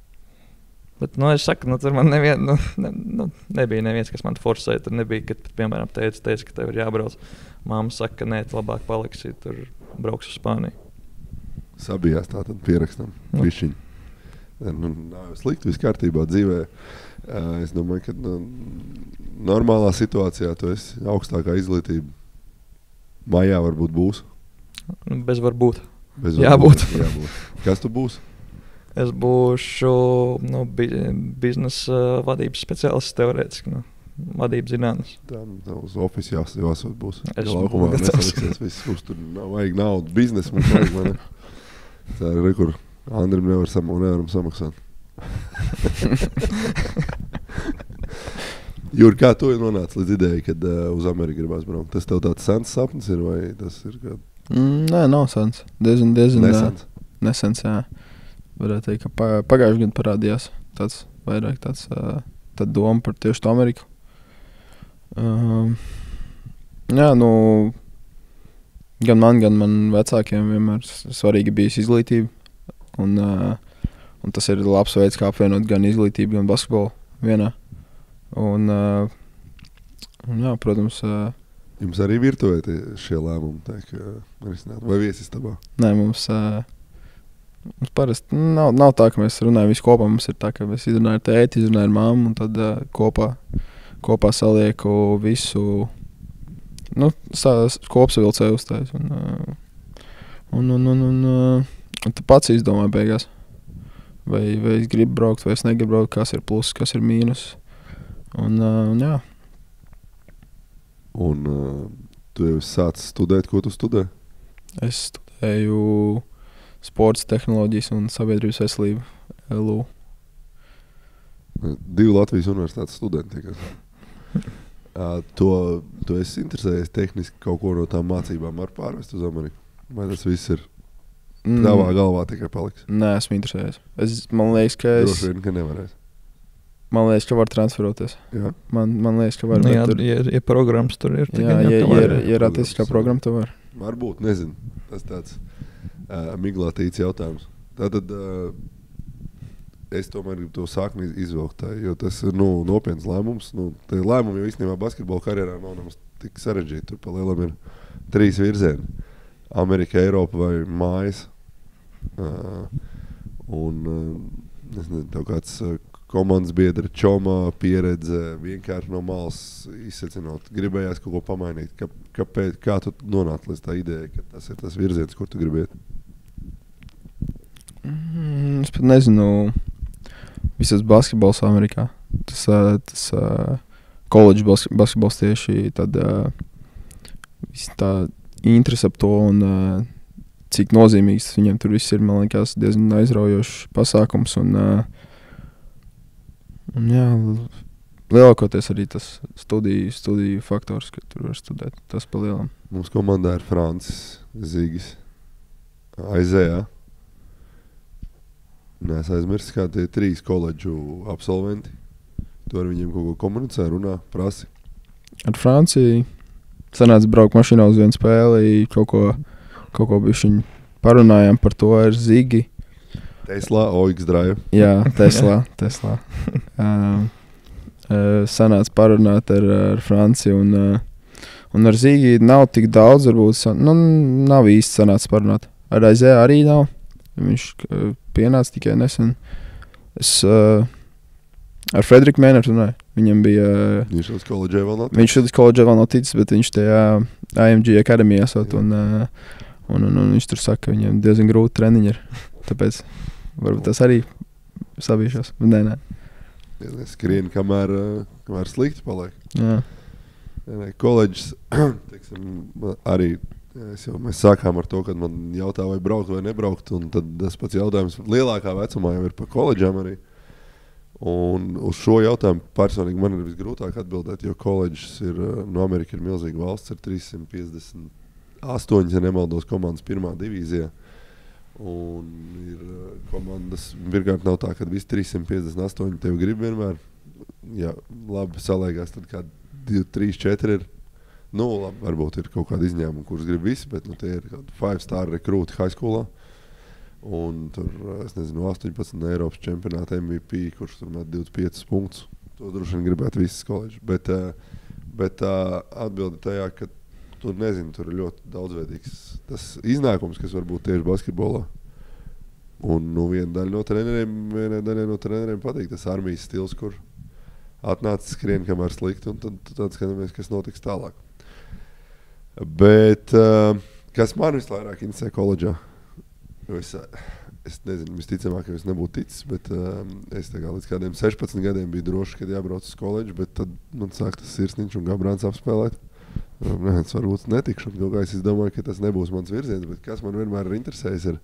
Bet, es saku, tur man nebija neviens, kas man forsēja. Tur nebija, kad, piemēram, teica, ka tev ir jābrauc. Māma saka, ka nē, tu labāk paliksi, tur brauks uz Spāniju. Sabijās tā tad pierakstam. Višķiņ. Nav slikti, viss kārtībā dzīvē. Es domāju, ka normālā situācijā tu esi augstākā izglītība. Maijā varbūt būs. Bez varbūt. Jābūt. Kas tu būsi? Es būšu biznesa vadības speciālists teorētiski. vadības zinātnes. Tā uz ofisu jāsot būs. Es Laukumā būtu gatavs. nesaliksies viss, kurš tur vajag naudu, biznesu mums vajag, vai ne? Tā ir re, kur Andrim nevaram samaksāt. Jūri, kā tu nonāci līdz ideja, kad uz Ameriku gribās braukt? Tas tev tāds sens sapnis ir, vai tas ir kā... Nē, nav sens. Diezgan Nesens. nesens, jā. Varētu teikt, ka pagājuši gadu parādījās tāds vairāk tāds doma par tieši to Ameriku. Jā, nu, gan man vecākiem vienmēr svarīgi bijis izglītība. Un tas ir labs veids, kā apvienot gan izglītību, gan basketbolu vienā. Un jā, protams... Jums arī virtuvē šie lēmumi tiek risināt? Vai viesistabā? Nē, mums parasti nav tā, ka mēs runājam visi kopā. Mums ir tā, ka mēs izrunājam ar tēti, izrunājam ar mammu, un tad kopā salieku visu, kopsavilcēju uztais. Un tu pats izdomā beigās. Vai es gribu braukt, vai es negribu braukt, kas ir pluss, kas ir mīnus. Un jā. Un tu jau sāc studēt, ko tu studē? Es studēju sports tehnoloģijas un sabiedrības veselību LU. 2 Latvijas universitātes studenti. Tu esi interesējies tehniski kaut ko no tām mācībām ar pārvest uz Ameriku? Vai tas viss ir tavā galvā tikai paliks? Nē, esmu interesējies. Man liekas, ka Droši vien, ka nevarēs. Man liekas, ka var transferoties. Jā. Man liekas, ka var. Jā, ja programmas tur ir. Jā, ja ir attiecīgā programma, to var. Varbūt, nezinu. Tas tāds miglātīts jautājums. Tātad es tomēr gribu to sākni izvilkt, jo tas ir nopietns lēmums. Tie lēmumi jau īstenībā basketbola karjerā nav nemaz tik sarežģīti. Tur pa lielam ir 3 virzieni. Amerika, Eiropa vai mājas. Es nezinu, tev kāds komandas biedra čoma pieredze vienkārši no malas izsecinot. Gribējās kaut ko pamainīt. Kā tu nonāci līdz tā ideja, ka tas ir tas virziens, kur tu gribi iet? Es pat nezinu. Visas basketbols Amerikā. Tas koledžu basketbols tieši tad tā interese ap to un cik nozīmīgs viņiem tur viss ir, man liekas, diezgan aizraujošs pasākums. Un jā, lielākoties arī tas studiju faktors, ka tur var studēt. Tas pa lielam. Mums komandā ir Francis Zīgis. Aizējā. Nes aizmirst, kā tie 3 koledžu absolventi. Tu ar viņiem kaut ko komunicē, runā, prasi. Ar Franciju sanāca braukt mašīnā uz vienu spēli, kaut ko bišķiņ parunājām par to ar Zigi. Tesla, OX Drive. Jā, Tesla. Sanāca parunāt ar Franciju un ar Zigi nav tik daudz, varbūt, nav īsti sanāca parunāt. Ar Aizē arī nav. Viņš pienāca tikai nesen. Es ar Frederiku Mēneru runāju. Viņam bija... Viņš līdz koledžē vēl nav ticis? Viņš līdz koledžē vēl nav ticis, bet viņš tajā IMG akademijā esot. Un viņš tur saka, ka viņam diezgan grūti treniņi ir. Tāpēc varbūt tas arī sabīšos. Nē. Skrien, kamēr slikti paliek. Jā. Koledžas, teiksim, arī mēs sākām ar to, kad man jautā, vai braukt vai nebraukt, un tad tas pats jautājums lielākā vecumā jau ir par koledžām arī. Un uz šo jautājumu personīgi man ir visgrūtāk atbildēt, jo koledžas ir, Amerika ir milzīga valsts, ir 358, ja nemaldos, komandas 1. divīzijā. Un ir komandas, pirmkārt nav tā, ka visi 358 tevi grib vienmēr. Ja labi salēgās, tad kā 2, 3, 4 ir. Labi, varbūt ir kaut kāda izņēmuma, kurus grib visi, bet tie ir kādi 5-star rekrūti high schoolā. Un tur, es nezinu, 18 Eiropas čempionāta MVP, kurš tur met 25 punktus. To droši vien gribētu visas koledžas. Bet atbildi tajā, ka tur nezinu, tur ir ļoti daudzveidīgs tas iznākums, kas var būt tieši basketbolā. Un vienai daļai no treneriem patīk tas armijas stils, kur atnāca skrien, kamēr slikti, un tad skatāmies, kas notiks tālāk. Bet kas man visvairāk interesē koledžā? Es nezinu, visticamāk, ka es nebūtu ticis, bet es līdz kādiem 16 gadiem biju droši, kad jābrauc uz koledžu, bet tad man sāk tas Sirsniņš un Gabrāns apspēlēt. Es varbūt netikšu, un kaut kā es domāju, ka tas nebūs mans virziens, bet kas man vienmēr ir interesējis, ir,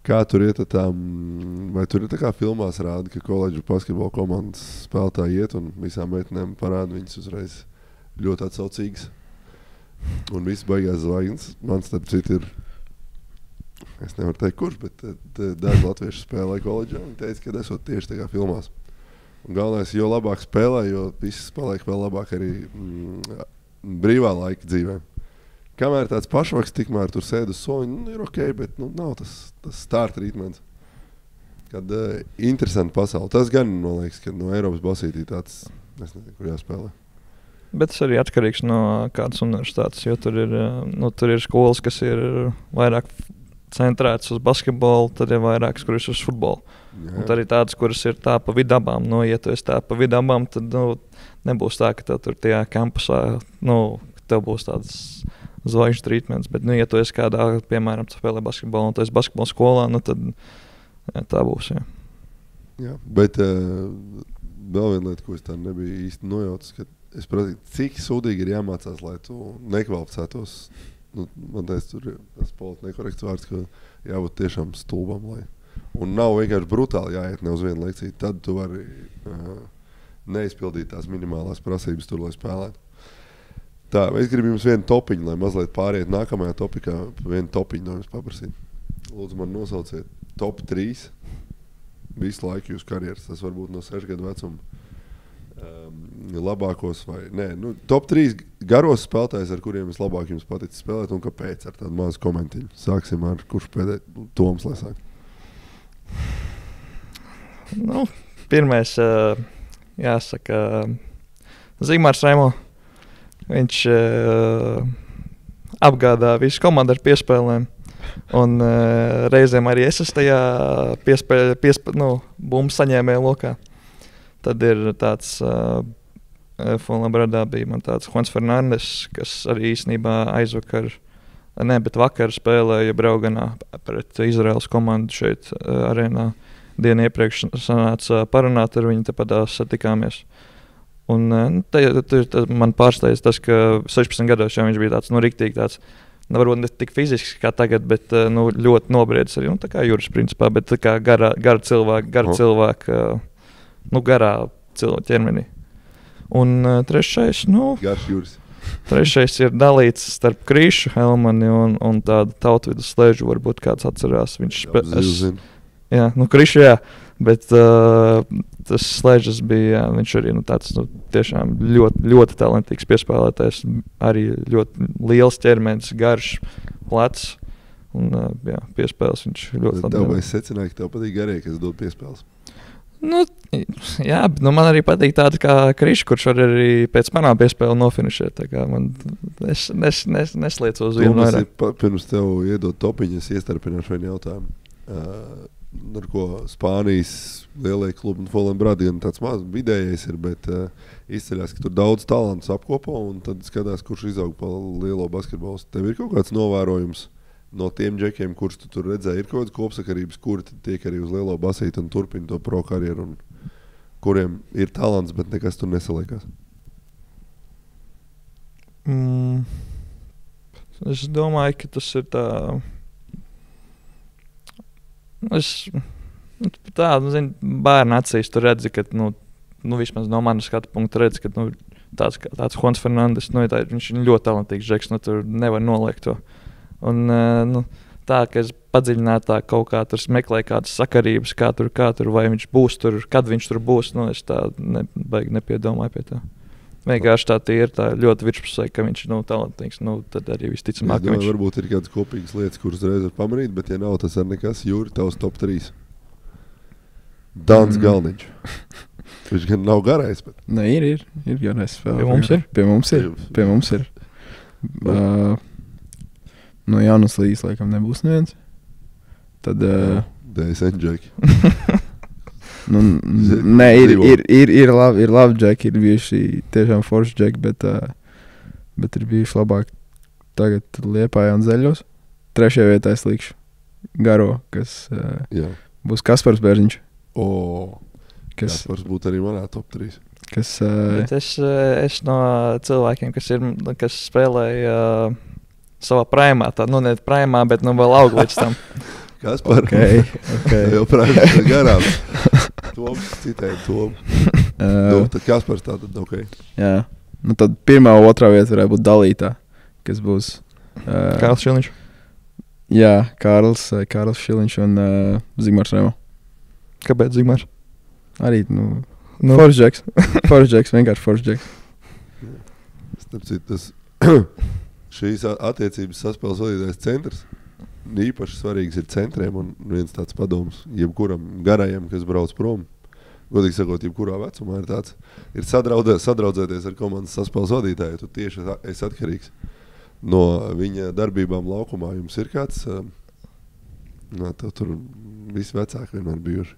kā tur iet vai tur ir tā kā filmās rāda, ka koledžu basketbola komandas spēlētāji iet un visām meitenēm parāda viņas uzreiz ļoti atsaucīgas. Un viss baigās zvaigznes. Man starp citu ir, es nevaru teikt kurš, bet daži latvieši spēlēja koledžā un teica, ka esot tieši tā kā filmās. Un galvenais, jo labāk spēlē, jo viss paliek vēl labāk arī brīvā laika dzīvē. Kamēr tāds pašvaks, tikmēr tur sēd uz soļu, ir ok, bet nav tas start rītmens. Kad interesanti pasauli. Tas gan, man liekas, ka no Eiropas basītī tāds, es nezinu, kur jāspēlē. Bet tas arī atkarīgs no kādas universitātes, jo tur ir skolas, kas ir vairāk centrētas uz basketbolu, tad ir vairākas, kuras ir uz futbolu. Un tad arī tādas, kuras ir tā pa vidu abām. Ja tu esi tā pa vidu abām, tad nebūs tā, ka tev tur tajā kampusā, tev būs tāds zvaigžņu trītments. Bet, ja tu esi kādā, piemēram, spēlē basketbolu un tu esi basketbola skolā, tad tā būs, jā. Jā, bet vēl viena lieta, ko es tā nebiju īsti nojaucis, ka es prasīju, cik sūdīgi ir jāmācās, lai tu nekvalificētos. Man teica, tur ir tas politi nekorekts vārds, ka jābūt tiešām stulbam. Un nav vienkārši brutāli jāiet ne uz vienu lekciju. Tad tu vari neizpildīt tās minimālās prasības tur, lai spēlētu. Tā, es gribu jums vienu topiņu, lai mazliet pāriet nākamajā topikā. Vienu topiņu no jums paprasīt. Lūdzu, man nosauciet top 3 visu laiku jūsu karjeras. Tas varbūt no 6 gadu vecuma. Labākos vai nē, top 3 garos spēlētājs, ar kuriem vislabāk jums paticis spēlēt un kāpēc ar tādu mazu komentiņu. Sāksim ar kurš pēdējais Toms, lai sāk. Pirmais, jāsaka, Zigmārs Raimo. Viņš apgādā visu komandu ar piespēlēm. Un reizēm arī es esmu tajā bumbu saņēmēju lokā. Tad ir tāds Fuenlabradā bija man tāds Juans Fernandes, kas arī īstenībā vakar spēlēja Brauganā pret Izraels komandu šeit arēnā. Dienu iepriekš sanāca parunāt ar viņu, tepat satikāmies. Un man pārsteidz tas, ka 16 gados jau viņš bija tāds, riktīgi tāds, varbūt ne tik fiziski kā tagad, bet ļoti nobriedis arī, tā kā Juris principā, bet tā kā gara cilvēka, garā ķermenī. Un trešais, Garš Juris. Trešais ir dalīts starp Krīšu Helmani un tādu Tautvidu Slēžu, varbūt kāds atcerās. Jā, Krīšu, jā, bet tas Slēžas bija, viņš arī tāds tiešām ļoti, ļoti talantīgs piespēlētājs, arī ļoti liels ķermenis, garš, plecs, un piespēles viņš ļoti labi. Tev vai es secināju, ka tev patīk garie, kas dod piespēles? Jā, bet man arī patīk tāda kā Krišs, kurš var arī pēc manā piespēle nofinišēt. Tā kā man nesliecu uz vienu vairāk. Pirms tev iedot topiņu, es iestarpināšu vienu jautājumu. Ar ko Spānijas lielie klubi un Fuenlabrada tāds maz vidējais ir, bet izceļās, ka tur daudz talantus apkopo un tad skatās, kurš izaug pa lielo basketbolu. Tev ir kaut kāds novērojums no tiem džekiem, kurus tu tur redzēji, ir kaut kādas kopsakarības, kuri tiek arī uz lielo basīti un turpina to pro karjeru, un kuriem ir talants, bet nekas tur nesaliekās? Es domāju, ka tas ir tā... bērnu acīs tu redzi, ka, vismaz no manas skatu punkta redzi, ka tāds Juans Fernandes, viņš ir ļoti talantīgs džeks, tur nevar noliekt to. Un tā, ka es padziļinātāk kaut kā tur meklēju kādas sakarības, kā tur, vai viņš būs tur, kad viņš tur būs, es tā baigi nepiedomāju pie tā. Vienkārši tā ir tā ļoti virspusē, ka viņš ir talantīgs, tad arī visticamāk, ka viņš... Varbūt ir kādas kopīgas lietas, kuras reiz var pamanīt, bet ja nav, tas ar nekas. Jūri, tavs top 3. Dans Galniņš. Viņš gan nav garais, bet... Ne, ir garais vēl. Pie mums ir. No Jānis Līs laikam nebūs neviens. Tad... DSN džeki. Nē, ir labi džeki, ir bijuši tiešām forši džeki, bet ir bijuši labāk tagad Liepājā un Zaļos. 3. vietā es likšu garo, kas Jā. būs Kaspars Bērziņš. Kas būtu arī manā top 3. Bet es no cilvēkiem, kas spēlēja savā primā, tā, nu ne primā, bet nu vēl aug līdz tam. Kaspar? Okay. Jau primā ir garām. Toms, citēji Tomu. Tad Kaspars tātad, ok. Jā. Nu tad pirmā, otrā vieta varētu būt dalītā, kas būs... Kārls Šiliņš. Jā, Kārls Šiliņš un Zigmārs Remo. Kāpēc Zigmārs? Arī, Force Jacks. Vienkārši Force Jacks. Starp citu, šīs attiecības saspēles vadītājs centrs īpaši svarīgs ir centriem un viens tāds padoms jebkuram garajam, kas brauc prom. Godīgi sakot, jebkurā vecumā ir tāds. Ir sadraudzēties ar komandas saspēles vadītāju, tu tieši esi atkarīgs no viņa darbībām laukumā. Jums ir kāds, tur visi vecāki vienmēr bijuši.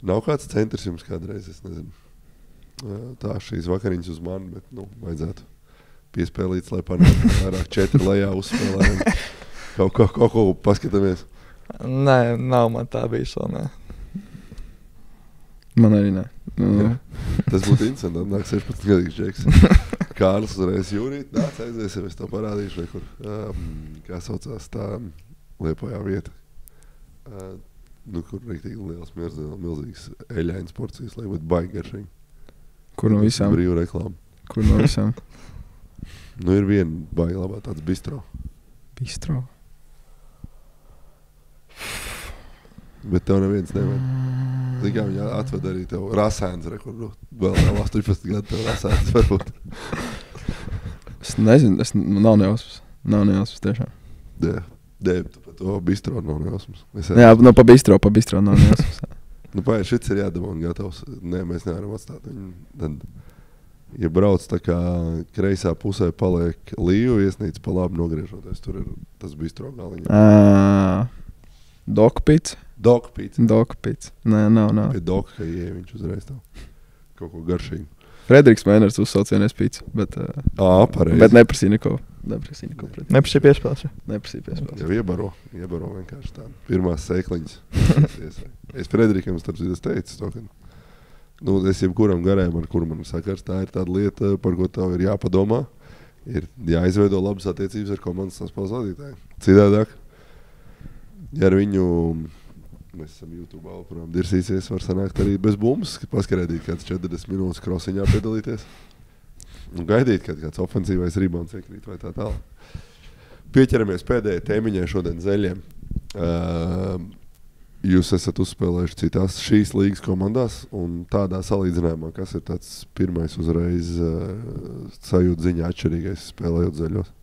Nav kāds centrs jums kādreiz, es nezinu. Tā šīs vakariņas uz mani, bet, vajadzētu piespēlīts, lai panāktu vairāk 4 lejā uzspēlējam. Kaut ko paskatāmies. Nē, nav man tā bijis vēl, nē. Man arī nē. Tas būtu interesanti, nāk 16 gadīgs Džeks. Kārlis uzreiz jūrīt, nāc aiziesim, es to parādīšu, vai kur, kā saucās tā Liepojā vieta. Kur rīktīgi liels, milzīgs eļains porcijas, lai būtu baigi garšīgi. Kur no visām? Brīvu reklāmu. Kur no visām? Ir viena baigi labā tāds bistro. Bistro? Bet tev neviens nevajag. Zin kā viņi atved arī tev Rasēns, kur vēl 18 gadu tev Rasēns varbūt. Es nezinu, nav nejausmas tiešām. Jā, tu par to bistro nav nejausmas. Jā, pa bistro nav nejausmas. Paiet, šits ir jādama un gatavs. Nē, mēs nevaram atstāt viņu. Tad, ja brauc tā kā kreisā pusē paliek līju, iesnīca pa labi nogriežoties. Tur ir tas bistro galiņā. Dokpits? Dokpits. Nē, nav. Pie Doka, ja viņš uzreiz tev kaut ko garšīgu. Frederiks Mēners uzsaucienies pīts, bet neprasīja neko. Neprasīja piespēles. Jau iebaro vienkārši tā. Pirmās sēkliņas. Es Frederikam starp citas teicu to, ka es jebkuram garajam, ar kuru man sakars, tā ir tāda lieta, par ko tev ir jāpadomā. Ir jāizveido labas attiecības ar komandas saspēles vadītāju. Citādāk, ja ar viņu, mēs esam YouTube alprām, dirsīsies, var sanākt arī bez bumbas, paskarēdīt kāds 40 minūtes krosiņā piedalīties. Un gaidīt, kad kāds ofensīvais rebounds iekrīt vai tā tālāk. Pieķeramies pēdējai tēmiņai šodien Zeļiem. Jūs esat uzspēlējuši citās šīs līgas komandās, un tādā salīdzinājumā, kas ir tāds pirmais uzreiz sajūt ziņā atšķirīgais spēlējot Zeļos?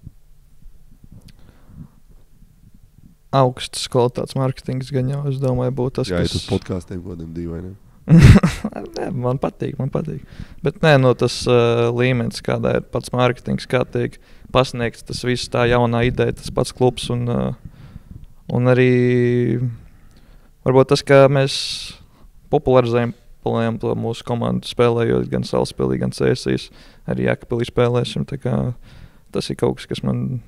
Augsts kvalitātes marketings gan jau, es domāju, būtu tas, kas... Jā, tas podkāstiem godiem dīvainiem. Nē, man patīk. Bet nē, tas līmenis, kādā ir pats mārketings, kā tiek pasniegts, tas viss tā jaunā ideja, tas pats klubs un arī varbūt tas, ka mēs popularizējam to mūsu komandu spēlējot gan Salaspilī, gan CSīs, arī Jēkabpilī spēlēsim, tā kā tas ir kaut kas, kas man,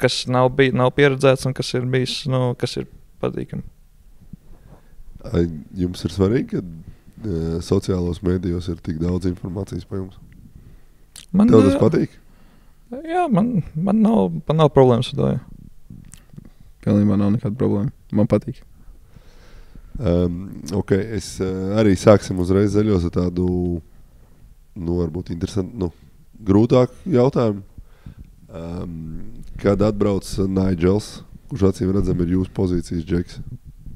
kas nav pieredzēts un kas ir bijis, kas ir patīkami. Jums ir svarīgi, ka sociālos mēdījos ir tik daudz informācijas par jums? Tev tas patīk? Jā, man nav problēmas ar to. Pilnībā nav nekāda problēma. Man patīk. Ok, es arī sāksim uzreiz Zeļos ar tādu, varbūt interesantu, grūtāku jautājumu. Kad atbrauc Nigels, kurš acīm redzam ir jūsu pozīcijas Džeks,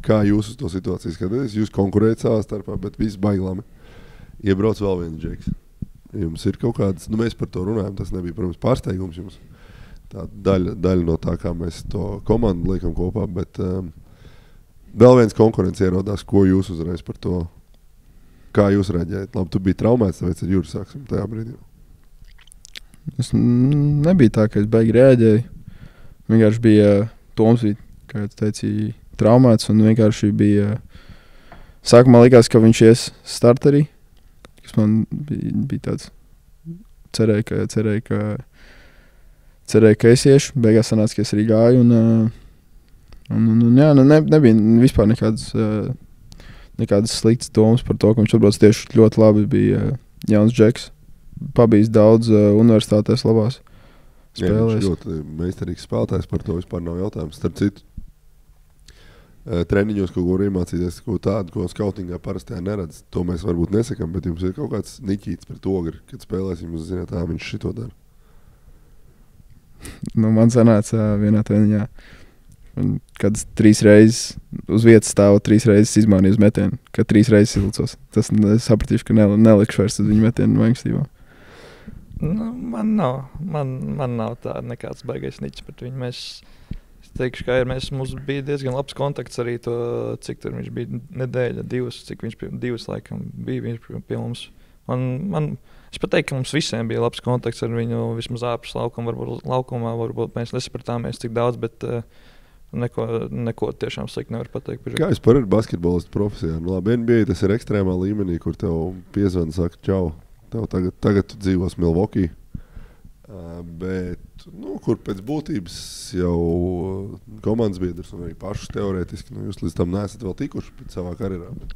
kā jūs uz to situāciju skatāties? Jūs konkurējat savā starpā, bet viss baiglami. Iebrauc vēl viens Džeks. Jums ir kaut kāds, mēs par to runājam, tas nebija, protams, pārsteigums jums. Tā daļa no tā, kā mēs to komandu liekam kopā, bet vēl viens konkurents ierodās, ko jūs uzreiz par to, kā jūs reaģējat? Labi, tu biji traumēts, tāpēc ar Juri sāksim tajā brīdī. Es nebija tā, ka es baigi reaģēju. Vienkārši bija Toms, kā tu teici, traumēts un vienkārši bija... Sākumā likās, ka viņš ies starterī, kas man bija tāds... Cerēju, ka es iešu. Beigās sanāca, ka es arī gāju un Jā, nebija vispār nekādas sliktas domas par to, ka viņš atbrauc tieši ļoti labi. Bija jauns džeks, pabijis daudz universitātēs labās spēlēs. Viņš ļoti meistarīgs spēlētājs, par to vispār nav jautājums. Starp citu, treniņos kaut ko iemācīties, ko tādu, ko skautingā parastajā neredz. To mēs varbūt nesakām, bet jums ir kaut kāds niķīts pret ogri, kad spēlēsim, jūs zināt, viņš šito dara. Man sanāca vienā treniņā, kad 3 reizes uz vietas stāvu, 3 reizes izmainīju uz metienu, kad 3 reizes izlicos. Tas es sapratīšu, ka nelikšu vairs uz viņu metienu mākstībā. Man nav tā nekāds baigais niķis pret viņu. Es teikšu, ka mums bija diezgan labs kontakts arī to, cik tur viņš bija nedēļa, 2, cik viņš 2 laikam bija viņš pie mums. Es pat teiktu, ka mums visiem bija labs kontakts ar viņu, vismaz ārpus laukumā, varbūt mēs nesapratāmies cik daudz, bet neko tiešām slikti nevar pateikt. Kā jūs par basketbolistu profesijā? Labi, NBA tas ir ekstrēmā līmenī, kur tev piezvana, saka, čau, tev tagad tu dzīvos Milwaukee. Bet, kur pēc būtības jau komandas biedrs un arī pašus teorētiski, jūs līdz tam neesat vēl tikuši savā karjerā, bet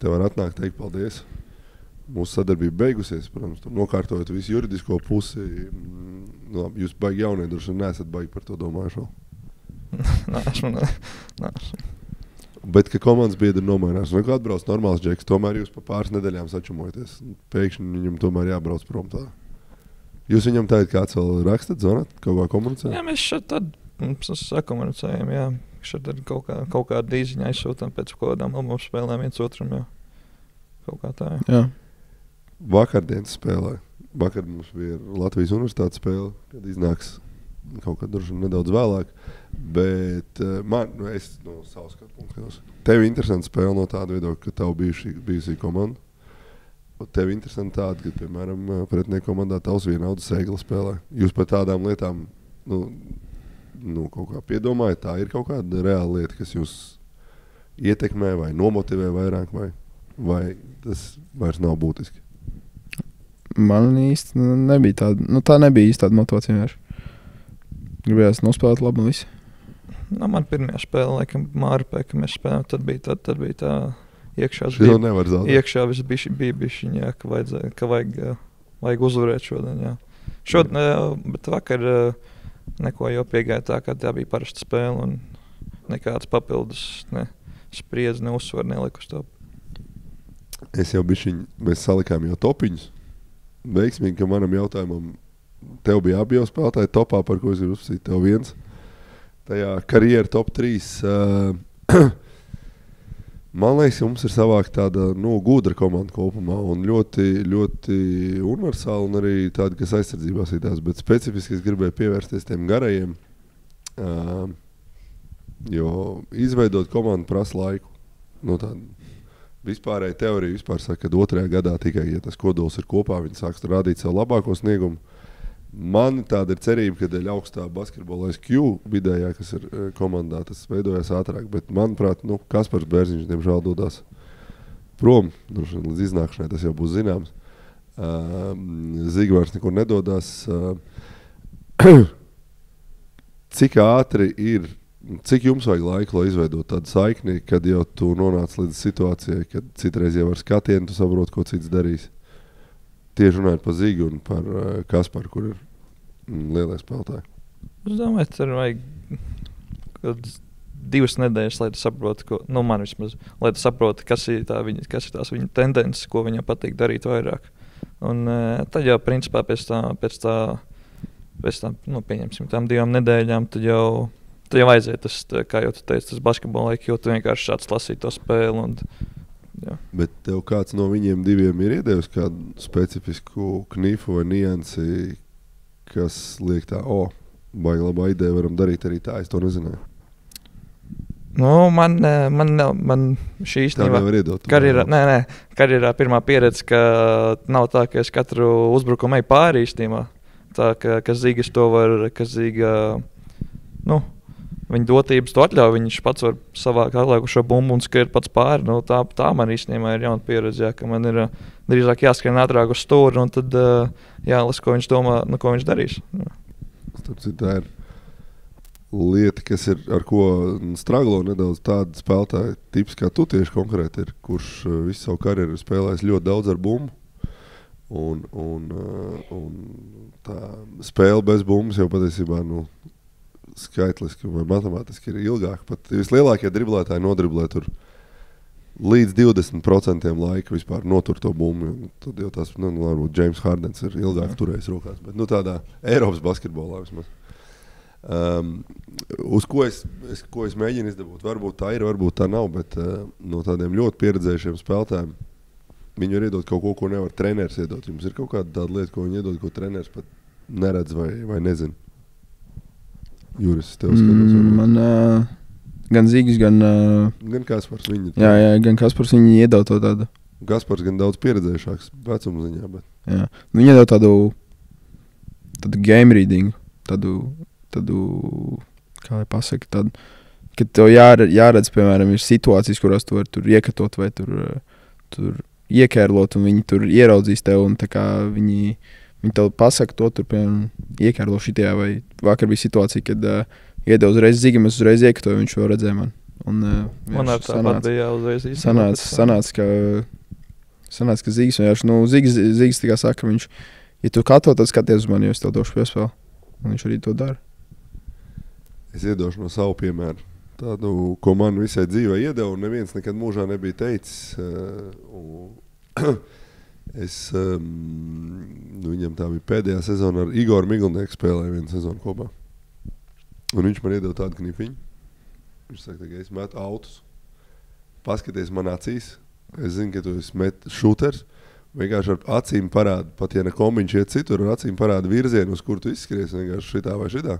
tev var atnākt teikt paldies. Mūsu sadarbība beigusies, protams, tur nokārtojot visu juridisko pusi. Jūs baigi jaunie droši vien neesat baigi par to domājuši vēl. Nē. Bet, ka komandas biedri nomainās, un atbrauc normāls džeks, tomēr jūs pa pāris nedēļām sačumojaties. Pēkšņi viņam tomēr jābrauc prom tā. Jūs viņam tagad kāds vēl rakstat, zvanat, kaut kā komunicējat? Jā, mēs šeit tad sakomunicējam, jā. Šeit tad kaut kādu dīziņu aizsūtam pēc kādām mums spēlēm viens otram, jā. Kaut kā tā, jā. Vakardienas spēlē. Vakar mums bija Latvijas universitātes spēle, kad iznāks kaut kā droši nedaudz vēlāk. Bet es no savas skatu punktos. Tev interesanti spēle no tāda viedokļa, ka tev bijusī komanda. Tev interesanti tāda, ka, piemēram, pretnieku komandā tavs vienauda Segla spēlē. Jūs par tādām lietām kaut kā piedomājat, tā ir kaut kāda reāla lieta, kas jūs ietekmē vai nomotivē vairāk, vai tas vairs nav būtiski? Man īsti nebija tāda, tā nebija īsti tāda motivācija vienkārši. Gribējās nospēlēt labi un visi. Man pirmajā spēle, laikam, Mārupē, ka mēs spēlējām, tad bija tā iekšā viss bija bišķiņā, ka vajag uzvarēt šodien, jā. Bet vakar neko jau piegāja tā, ka tā bija parasta spēle un nekādas papildus spriedzi, uzsvar neliku uz to. Es jau mēs salikām jau topiņus. Veiksmīgi, ka manam jautājumam tev bija abi jau spēlētāji topā, par ko es gribu uzsīt. Tev viens. Tajā karjeru top 3. Man liekas, jums ir savākt tāda gudra komanda kopumā un ļoti, ļoti universāla un arī tāda, kas aizsardzībā sītās. Bet specifiski es gribēju pievērsties tiem garajiem, jo izveidot komandu prasa laiku. Vispārēja teorija vispār saka, ka 2. gadā tikai, ja tas kodols ir kopā, viņi sāks rādīt savu labāko sniegumu. Man tāda ir cerība, ka dēļ augstā basketbola IQ vidējā, kas ir komandā, tas veidojās ātrāk. Bet, manuprāt, Kaspars Bērziņš, diemžēl, dodās prom. Līdz iznākšanai tas jau būs zināms. Zigvārds nekur nedodās. Cik ātri ir, cik jums vajag laiku, lai izveidot tādu saikni, kad jau tu nonāc līdz situācijai, kad citreiz jau ar skatienu tu saproti, ko cits darīs? Tieši runājot par Zigi un par Kasparu, kur ir lielais spēlētāji. Es domāju, ka tur vajag 2 nedēļas, lai tu saproti, man vismaz, lai tu saproti, kas ir tās viņa tendences, ko viņam patīk darīt vairāk. Un tad jau, principā, pēc tam, pieņemsim, tām 2 nedēļām, tad jau aiziet tas, kā jau tu teici, tas basketbola laika, jo tu vienkārši sāc lasīt to spēli un jā. Bet tev kāds no viņiem 2 ir iedevis kādu specifisku knifu vai niansi, kas liek tā, baigi labā ideja, varam darīt arī tā, es to nezināju. Man šī īstenībā nevar iedot. Karjerā pirmā pieredze, ka nav tā, ka es katru uzbrukumu eju pāri īstenībā. Tā, ka Zīgas to var, ka Zīga, viņa dotības to atļauj, viņš pats var savākt atliekušo bumbu un skriet pats pāri. Tā man īstenībā ir jauna pieredze, ka man ir drīzāk jāskrien ātrāk uz stūri un tad jālas, ko viņš domā, ko viņš darīs. Tā ir lieta, kas ir ar ko straglo nedaudz tāda spēlētāja tips, kā tu tieši konkrēti ir, kurš visu savu karjeru spēlējis ļoti daudz ar bumbu. Un tā spēle bez bumbas jau patiesībā skaitliski vai matemātiski ir ilgāk. Pat vislielākie driblētāji nodriblē tur līdz 20% laika vispār notur to bumbu. Tad jau tās, varbūt James Hardens ir ilgāk turējis rokās. Bet tādā Eiropas basketbolā vismaz. Uz ko es mēģinu izdabūt. Varbūt tā ir, varbūt tā nav, bet no tādiem ļoti pieredzējušiem spēlētājiem viņi var iedot kaut ko nevar treneris iedot. Jums ir kaut kāda tāda lieta, ko viņi iedod, ko treneris pat neredz vai nezin? Juris, tev skatos. Man gan Zīgis, gan Kaspars. Jā, gan Kaspars viņi iedod to tādu. Kaspars gan daudz pieredzējušāks vecuma ziņā, bet... Jā, viņi iedod tādu game reading, tādu kā lai pasaka, tādu, kad tev jāredz, piemēram, ir situācijas, kurās tu vari tur iekatot vai tur iekērlot, un viņi tur ieraudzīs tev, un tā kā viņi tev pasaka to, tur, piemēram, iekērlo šitajā, vai vakar bija situācija, kad iedeva uzreiz Zigam, es uzreiz iekatoju, viņš jau redzēja man. Un, man ar tāpat bija uzreiz sanāca, ka Zigis vienkārši, Zigis tā kā saka, viņš, ja tu kato, tad skaties uz mani, jo es tev došu piespēli. Un viņš arī to dara. Es iedošu no savu piemēru. Tādu, ko man visai dzīvē iedeva, un neviens nekad mūžā nebija teicis. Viņam tā bija pēdējā sezona ar Igoru Miglnieku spēlēja vienu sezonu kopā. Un viņš man iedeva tādu knifiņu. Viņš saka, ka es metu autus. Paskaties man acīs. Es zinu, ka tu esi met šūters. Vienkārši ar acīm parāda, pat ja ne kombiņš iet citur, ar acīm parāda virzienu, uz kur tu izskries, vienkārši šitā vai šitā.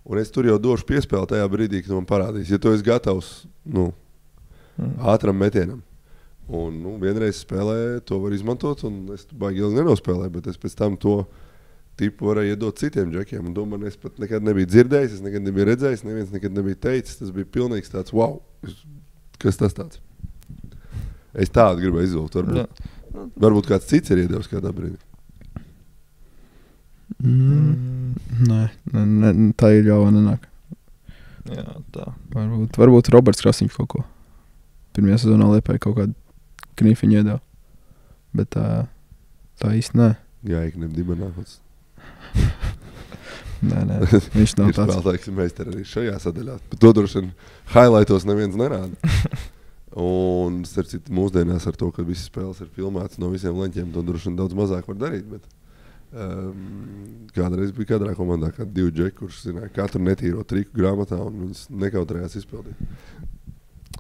Un es tur jau došu piespēli tajā brīdī, kad man parādīs. Ja tu esi gatavs, ātram metienam. Un, vienreiz spēlē to var izmantot, un es baigi ilgi nenospēlēju, bet es pēc tam to tipu varēju iedot citiem džekiem. Un to man es pat nekad nebiju dzirdējis, es nekad nebiju redzējis, neviens nekad nebija teicis. Tas bija pilnīgs tāds, wow, kas tas tāds? Es tādu gribēju izvēlēt, varbūt kāds cits ir iedevis kādā brīdī. Nē, tā ir jau nenāk. Jā, tā. Varbūt Roberts Krasiņš kaut ko. Pirmajā sezonā Liepāja kaut kādu knifiņu iedeva. Bet tā īsti nē. Jā, ikniem dibenākots. Nē, viņš nav tāds. Ir spēlētājs meistari arī šajā sadaļā. Bet to droši vien highlightos neviens nerāda. Un starp citu mūsdienās ar to, ka visas spēles ir filmētas no visiem leņķiem, to droši vien daudz mazāk var darīt, bet kādreiz bija katrā komandā kādi 2 džeki, kurš zināja katru netīro triku grāmatā un viņas nekautrējās izpildīt.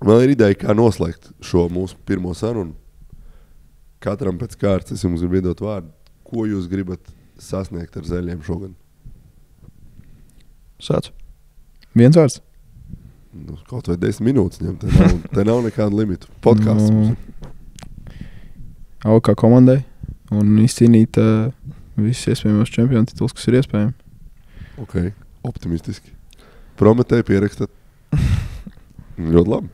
Man ir ideja, kā noslēgt šo mūsu pirmo sarunu. Katram pēc kārtas es jums gribu iedot vārdu. Ko jūs gribat sasniegt ar Zeļiem šogad? Sāc. Viens vārds? Kaut vai 10 minūtes ņem, te nav nekādu limitu. Podcasts mums ir. Augt kā komandai un izcīnīt visus iespējamos čempionu tituls, kas ir iespējami. Ok, optimistiski. Prometēju pierakstat. Ļoti labi.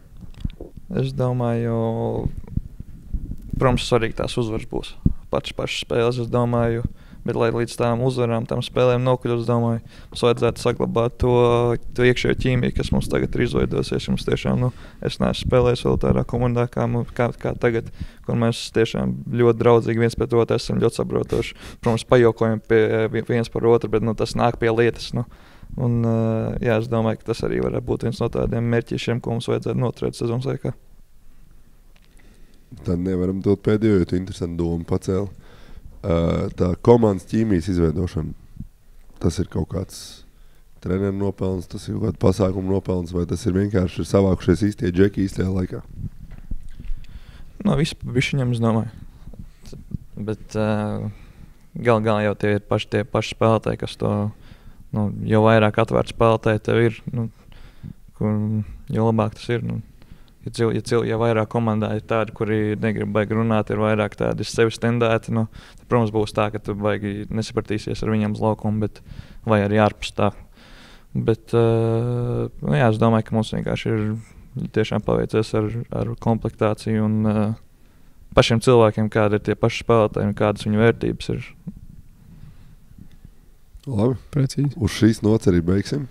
Es domāju, protams, svarīgi tās uzvaras būs. Pašas spēles, es domāju, bet lai līdz tām uzvarām, tām spēlēm nokļūt, es domāju, mums vajadzētu saglabāt to iekšējo ķīmiju, kas mums tagad ir izveidosies. Mums tiešām, es neesmu spēlējis vēl tādā komandā, kā tagad, kur mēs tiešām ļoti draudzīgi viens pret otru esam ļoti saprotoši. Protams, pajokojam viens par otru, bet tas nāk pie lietas. Un, jā, es domāju, ka tas arī varētu būt viens no tādiem mērķiešiem, ko mums vajadzētu noturēt sezonas laikā. Tad nevaram dot pēdējo, jo tu interesanti domu pacēli. Tā komandas ķīmijas izveidošana, tas ir kaut kāds treneru nopelns, tas ir kaut kāds pasākumu nopelns, vai tas ir vienkārši savākušies īstie džeki īstajā laikā? Viss viņam, es domāju. Bet galā jau tie ir tie paši spēlētāji, kas to, jo vairāk atvērts spēlētāji tev ir, jo labāk tas ir. Ja vairāk komandā ir tādi, kuri negrib baigi runāt, ir vairāk tādi sevi stendēti, tad, protams, būs tā, ka tu baigi nesapratīsies ar viņiem uz laukumu, vai arī ārpus tā. Bet, jā, es domāju, ka mums vienkārši ir tiešām paveicies ar komplektāciju un pašiem cilvēkiem, kādi ir tie paši spēlētāji un kādas viņu vērtības ir. Labi, precīzi. Uz šīs nots arī beigsim.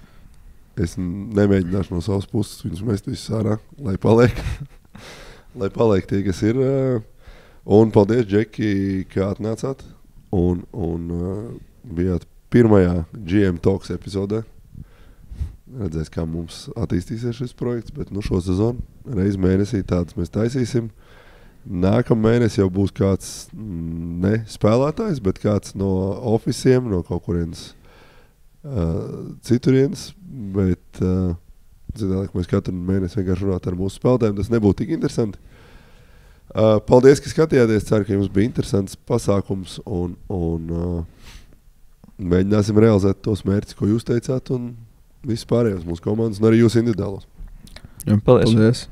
Es nemēģināšu no savas puses viņus mest visus ārā, lai paliek. Lai paliek tie, kas ir. Un paldies, Džeki, ka atnācāt. Un bijāt pirmajā GM Talks epizodē. Redzēs, kā mums attīstīsies šis projekts, bet šo sezonu reiz mēnesī tādas mēs taisīsim. Nākamā mēnesī jau būs kāds ne spēlētājs, bet kāds no ofisiem, no kaut kurienes citurienes. Bet zināt, mēs katru mēnesi vienkārši runāt ar mūsu spēlētājiem. Tas nebūtu tik interesanti. Paldies, ka skatījāties. Ceru, ka jums bija interesants pasākums. Un mēģināsim realizēt tos mērķus, ko jūs teicāt. Un vispārējos mūsu komandas un arī jūs individuālos. Jā, paldies.